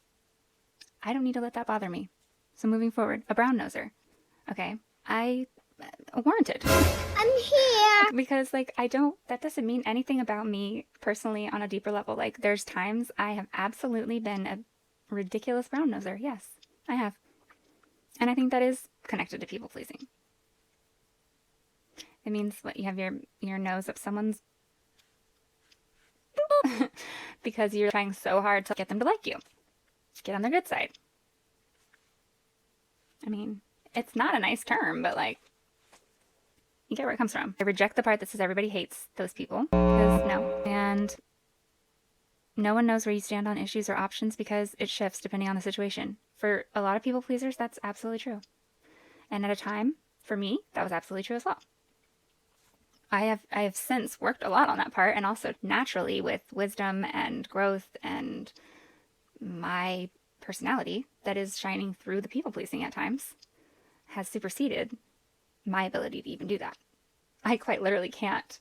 I don't need to let that bother me. So moving forward, a brown noser. Okay, warranted. I'm here. Because, that doesn't mean anything about me personally on a deeper level. Like, there's times I have absolutely been a ridiculous brown noser. Yes, I have. And I think that is connected to people pleasing. It means what, you have your nose up someone's because you're trying so hard to get them to like you. Get on their good side. I mean, it's not a nice term, but you get where it comes from. I reject the part that says everybody hates those people, because no. And no one knows where you stand on issues or options because it shifts depending on the situation. For a lot of people pleasers, that's absolutely true. And at a time, for me, that was absolutely true as well. I have since worked a lot on that part, and also naturally with wisdom and growth and my personality that is shining through the people pleasing at times has superseded my ability to even do that. I quite literally can't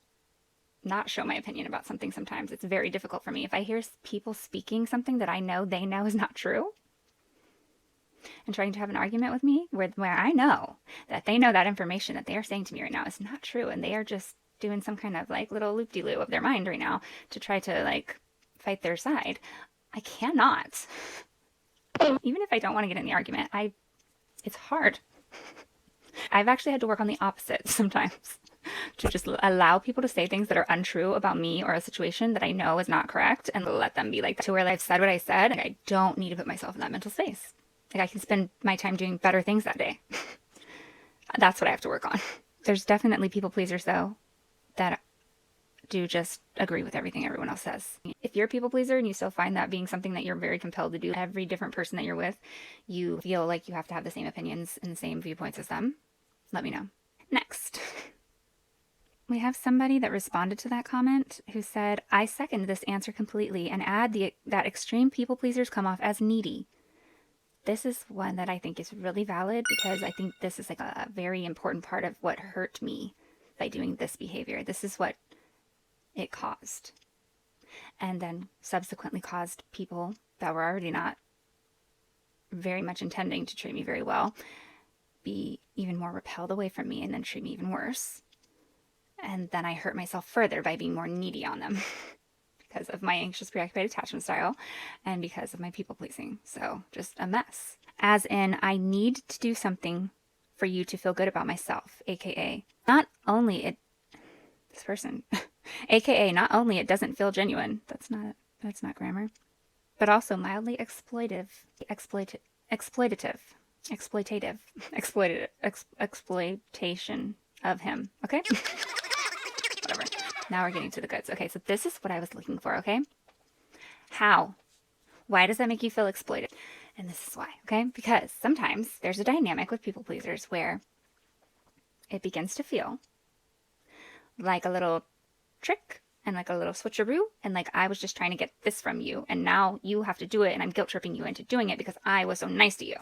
not show my opinion about something sometimes. It's very difficult for me. If I hear people speaking something that I know they know is not true and trying to have an argument with me where I know that they know that information that they are saying to me right now is not true, and they are just doing some kind of little loop-de-loo of their mind right now to try to fight their side, I cannot. Even if I don't want to get in the argument, it's hard. I've actually had to work on the opposite sometimes, to just allow people to say things that are untrue about me or a situation that I know is not correct, and let them be like that, to where I've said what I said, and I don't need to put myself in that mental space. I can spend my time doing better things that day. That's what I have to work on. There's definitely people pleasers, though, that to just agree with everything everyone else says. If you're a people pleaser and you still find that being something that you're very compelled to do, every different person that you're with, you feel like you have to have the same opinions and the same viewpoints as them, let me know. Next, we have somebody that responded to that comment who said, I second this answer completely and add that extreme people pleasers come off as needy. This is one that I think is really valid because I think this is like a very important part of what hurt me by doing this behavior. This is what it caused. And then subsequently caused people that were already not very much intending to treat me very well be even more repelled away from me and then treat me even worse. And then I hurt myself further by being more needy on them because of my anxious preoccupied attachment style and because of my people pleasing. So just a mess. As in, I need to do something for you to feel good about myself, aka not only it aka not only it doesn't feel genuine, that's not grammar, but also mildly exploitative, exploitation of him. Okay. Whatever. Now we're getting to the goods. Okay, so this is what I was looking for, okay? How? Why does that make you feel exploited? And this is why, okay? Because sometimes there's a dynamic with people pleasers where it begins to feel like a little trick and like a little switcheroo and like I was just trying to get this from you and now you have to do it and I'm guilt tripping you into doing it because I was so nice to you.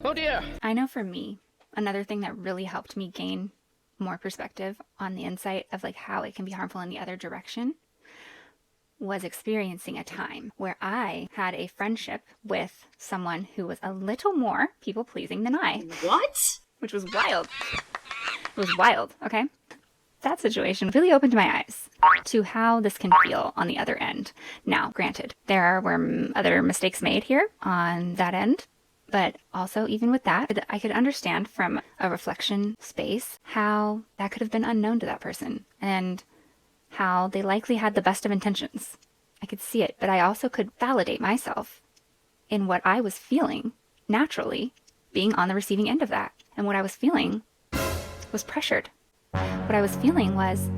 Oh dear. I know for me, another thing that really helped me gain more perspective on the insight of like how it can be harmful in the other direction was experiencing a time where I had a friendship with someone who was a little more people pleasing than I. What? Which was wild. It was wild, okay? That situation really opened my eyes to how this can feel on the other end. Now, granted, there were other mistakes made here on that end, but also even with that, I could understand from a reflection space how that could have been unknown to that person and how they likely had the best of intentions. I could see it, but I also could validate myself in what I was feeling naturally being on the receiving end of that. And what I was feeling was pressured. What I was feeling was,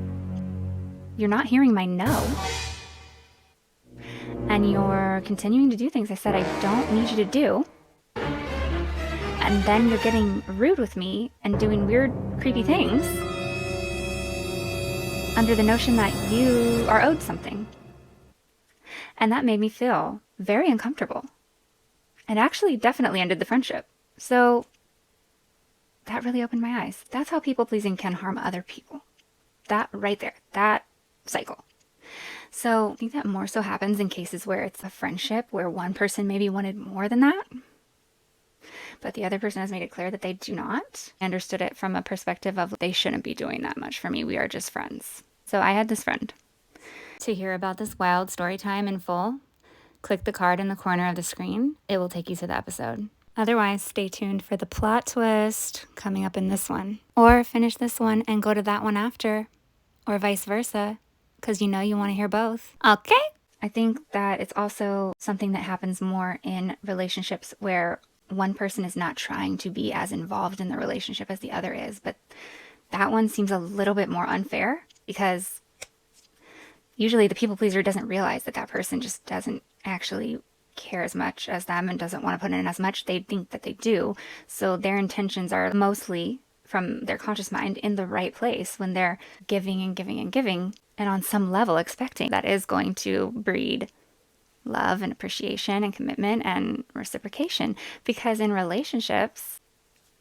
you're not hearing my no. And you're continuing to do things I said I don't need you to do. And then you're getting rude with me and doing weird, creepy things under the notion that you are owed something. And that made me feel very uncomfortable. And actually definitely ended the friendship. So that really opened my eyes. That's how people pleasing can harm other people. That right there, that cycle. So I think that more so happens in cases where it's a friendship where one person maybe wanted more than that, but the other person has made it clear that they do not. I understood it from a perspective of they shouldn't be doing that much for me. We are just friends. So I had this friend. To hear about this wild story time in full, click the card in the corner of the screen. It will take you to the episode. Otherwise, stay tuned for the plot twist coming up in this one. Or finish this one and go to that one after. Or vice versa, because you know you want to hear both. Okay? I think that it's also something that happens more in relationships where one person is not trying to be as involved in the relationship as the other is. But that one seems a little bit more unfair because usually the people pleaser doesn't realize that that person just doesn't actually care as much as them and doesn't want to put in as much. They think that they do. So their intentions are mostly from their conscious mind in the right place when they're giving and giving and giving and on some level expecting that is going to breed love and appreciation and commitment and reciprocation, because in relationships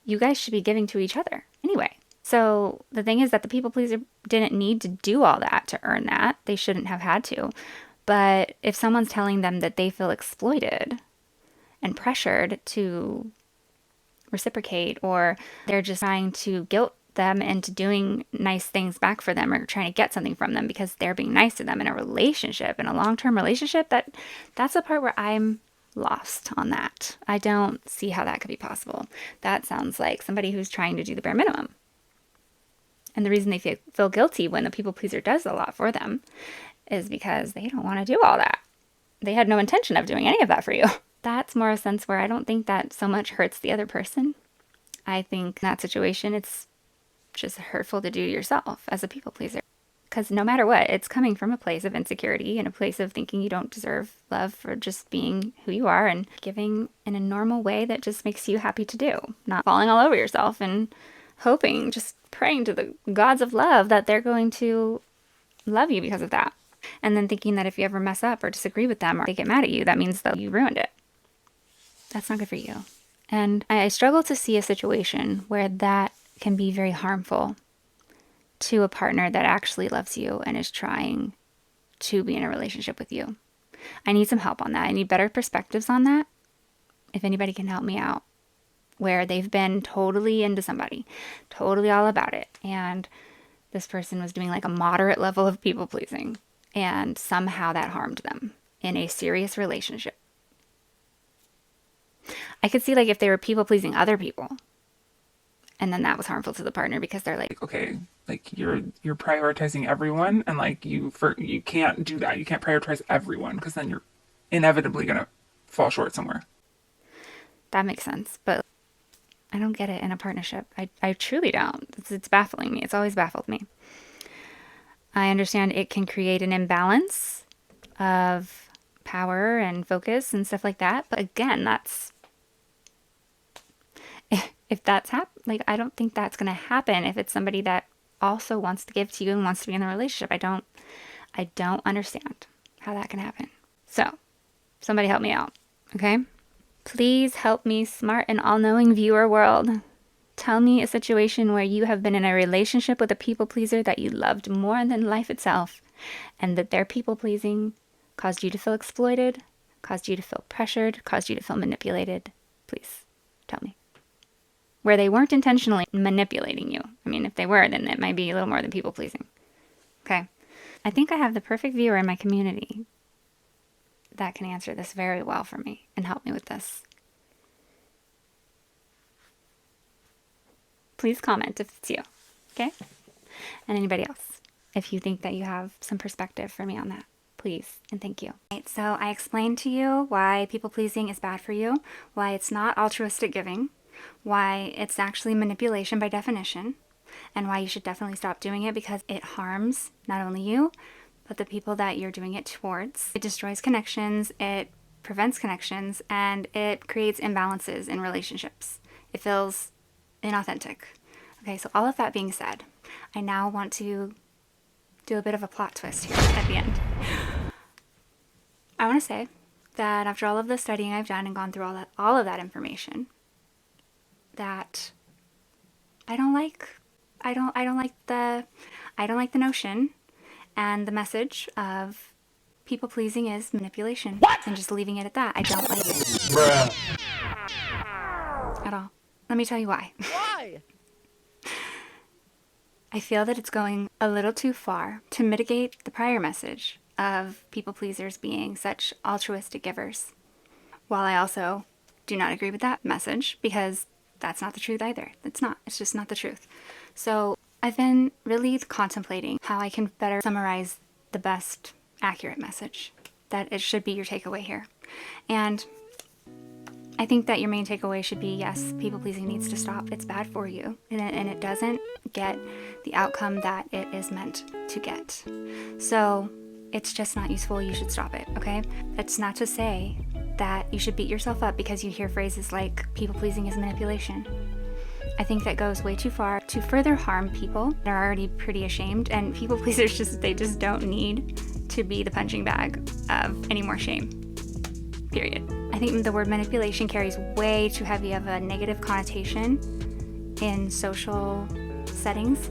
you guys should be giving to each other anyway. So the thing is that the people pleaser didn't need to do all that to earn that. They shouldn't have had to. But if someone's telling them that they feel exploited and pressured to reciprocate, or they're just trying to guilt them into doing nice things back for them or trying to get something from them because they're being nice to them in a relationship, in a long-term relationship, that's the part where I'm lost on that. I don't see how that could be possible. That sounds like somebody who's trying to do the bare minimum. And the reason they feel guilty when the people pleaser does a lot for them is because they don't want to do all that. They had no intention of doing any of that for you. That's more a sense where I don't think that so much hurts the other person. I think in that situation, it's just hurtful to do yourself as a people pleaser. because no matter what, it's coming from a place of insecurity and a place of thinking you don't deserve love for just being who you are and giving in a normal way that just makes you happy to do, not falling all over yourself and hoping, just praying to the gods of love that they're going to love you because of that. And then thinking that if you ever mess up or disagree with them or they get mad at you, that means that you ruined it. That's not good for you. And I struggle to see a situation where that can be very harmful to a partner that actually loves you and is trying to be in a relationship with you. I need some help on that. I need better perspectives on that. If anybody can help me out, where they've been totally into somebody, totally all about it, and this person was doing like a moderate level of people pleasing, and somehow that harmed them in a serious relationship. I could see like if they were people pleasing other people, and then that was harmful to the partner because they're like, okay, like you're prioritizing everyone, and like you can't do that. You can't prioritize everyone because then you're inevitably gonna fall short somewhere. that makes sense, but I don't get it in a partnership. I truly don't. It's baffling me. It's always baffled me. I understand it can create an imbalance of power and focus and stuff like that. But again, that's, if that's like, I don't think that's going to happen if it's somebody that also wants to give to you and wants to be in the relationship. I don't understand how that can happen. So somebody help me out. Okay. Please help me, smart and all-knowing viewer world. Tell me a situation where you have been in a relationship with a people pleaser that you loved more than life itself, and that their people pleasing caused you to feel exploited, caused you to feel pressured, caused you to feel manipulated. Please tell me. Where they weren't intentionally manipulating you. I mean, if they were, then it might be a little more than people pleasing. Okay. I think I have the perfect viewer in my community that can answer this very well for me and help me with this. Please comment if it's you, okay? And anybody else, if you think that you have some perspective for me on that, please and thank you. Right, so I explained to you why people pleasing is bad for you, why it's not altruistic giving, why it's actually manipulation by definition, and why you should definitely stop doing it because it harms not only you, but the people that you're doing it towards. It destroys connections, it prevents connections, and it creates imbalances in relationships. It feels inauthentic. Okay, so all of that being said, I now want to do a bit of a plot twist here at the end. I want to say that after all of the studying I've done and gone through all of that information, that I don't like the notion and the message of people pleasing is manipulation. What? And just leaving it at that. I don't like it. Bruh. At all. Let me tell you why. Why? I feel that it's going a little too far to mitigate the prior message of people pleasers being such altruistic givers. While I also do not agree with that message because that's not the truth either. It's not. It's just not the truth. So I've been really contemplating how I can better summarize the best accurate message that it should be your takeaway here. And I think that your main takeaway should be, yes, people pleasing needs to stop. It's bad for you, and it doesn't get the outcome that it is meant to get. So it's just not useful. You should stop it, okay? That's not to say that you should beat yourself up because you hear phrases like people pleasing is manipulation. I think that goes way too far to further harm people that are already pretty ashamed, and people pleasers they just don't need to be the punching bag of any more shame. Period. I think the word manipulation carries way too heavy of a negative connotation in social settings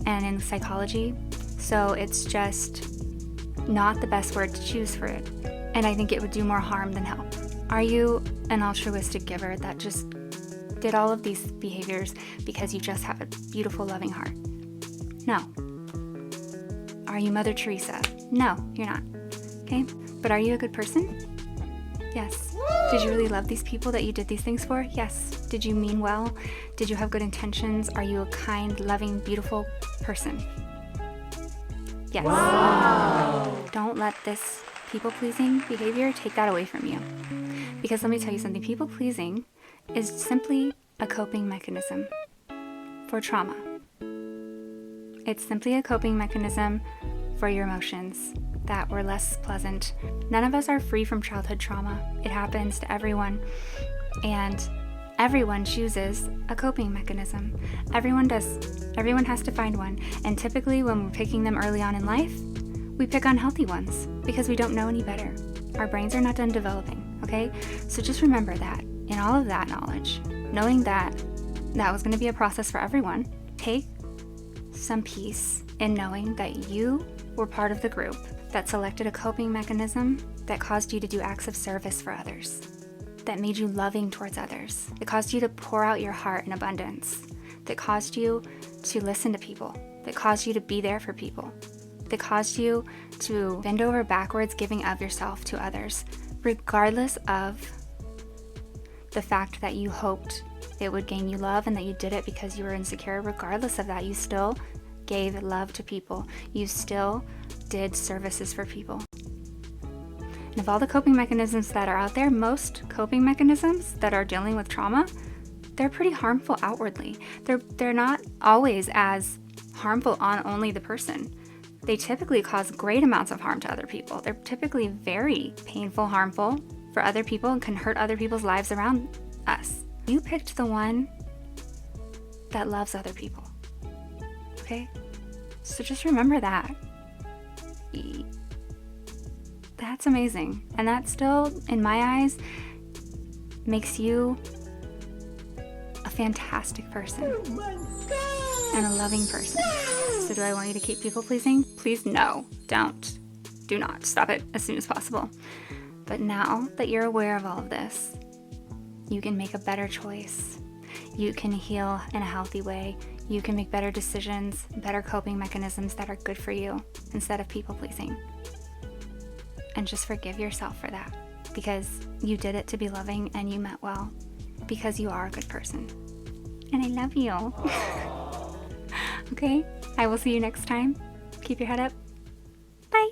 and in psychology, so it's just not the best word to choose for it, and I think it would do more harm than help. Are you an altruistic giver that just did all of these behaviors because you just have a beautiful, loving heart? No. Are you Mother Teresa? No, you're not. Okay? But are you a good person? Yes. Did you really love these people that you did these things for? Yes. Did you mean well? Did you have good intentions? Are you a kind, loving, beautiful person? Yes. Wow. Don't let this people-pleasing behavior take that away from you. Because let me tell you something, people-pleasing is simply a coping mechanism for trauma. It's simply a coping mechanism for your emotions that were less pleasant. None of us are free from childhood trauma. It happens to everyone. And everyone chooses a coping mechanism. Everyone does. Everyone has to find one. And typically when we're picking them early on in life, we pick unhealthy ones because we don't know any better. Our brains are not done developing, okay? So just remember that in all of that knowledge, knowing that that was going to be a process for everyone, take some peace in knowing that you were part of the group that selected a coping mechanism that caused you to do acts of service for others, that made you loving towards others, that caused you to pour out your heart in abundance, that caused you to listen to people, that caused you to be there for people, that caused you to bend over backwards giving of yourself to others, regardless of the fact that you hoped it would gain you love and that you did it because you were insecure. Regardless of that, you still gave love to people. You still did services for people. And of all the coping mechanisms that are out there, most coping mechanisms that are dealing with trauma, they're pretty harmful outwardly. They're not always as harmful on only the person. They typically cause great amounts of harm to other people. They're typically very painful, harmful for other people, and can hurt other people's lives around us. You picked the one that loves other people, okay? So just remember that. That's amazing. And that still, in my eyes, makes you a fantastic person and a loving person. So do I want you to keep people pleasing? Please no, don't. Do not. Stop it as soon as possible. But now that you're aware of all of this, you can make a better choice. You can heal in a healthy way. You can make better decisions, better coping mechanisms that are good for you instead of people pleasing. And just forgive yourself for that, because you did it to be loving and you meant well, because you are a good person. And I love you. Okay? I will see you next time. Keep your head up. Bye.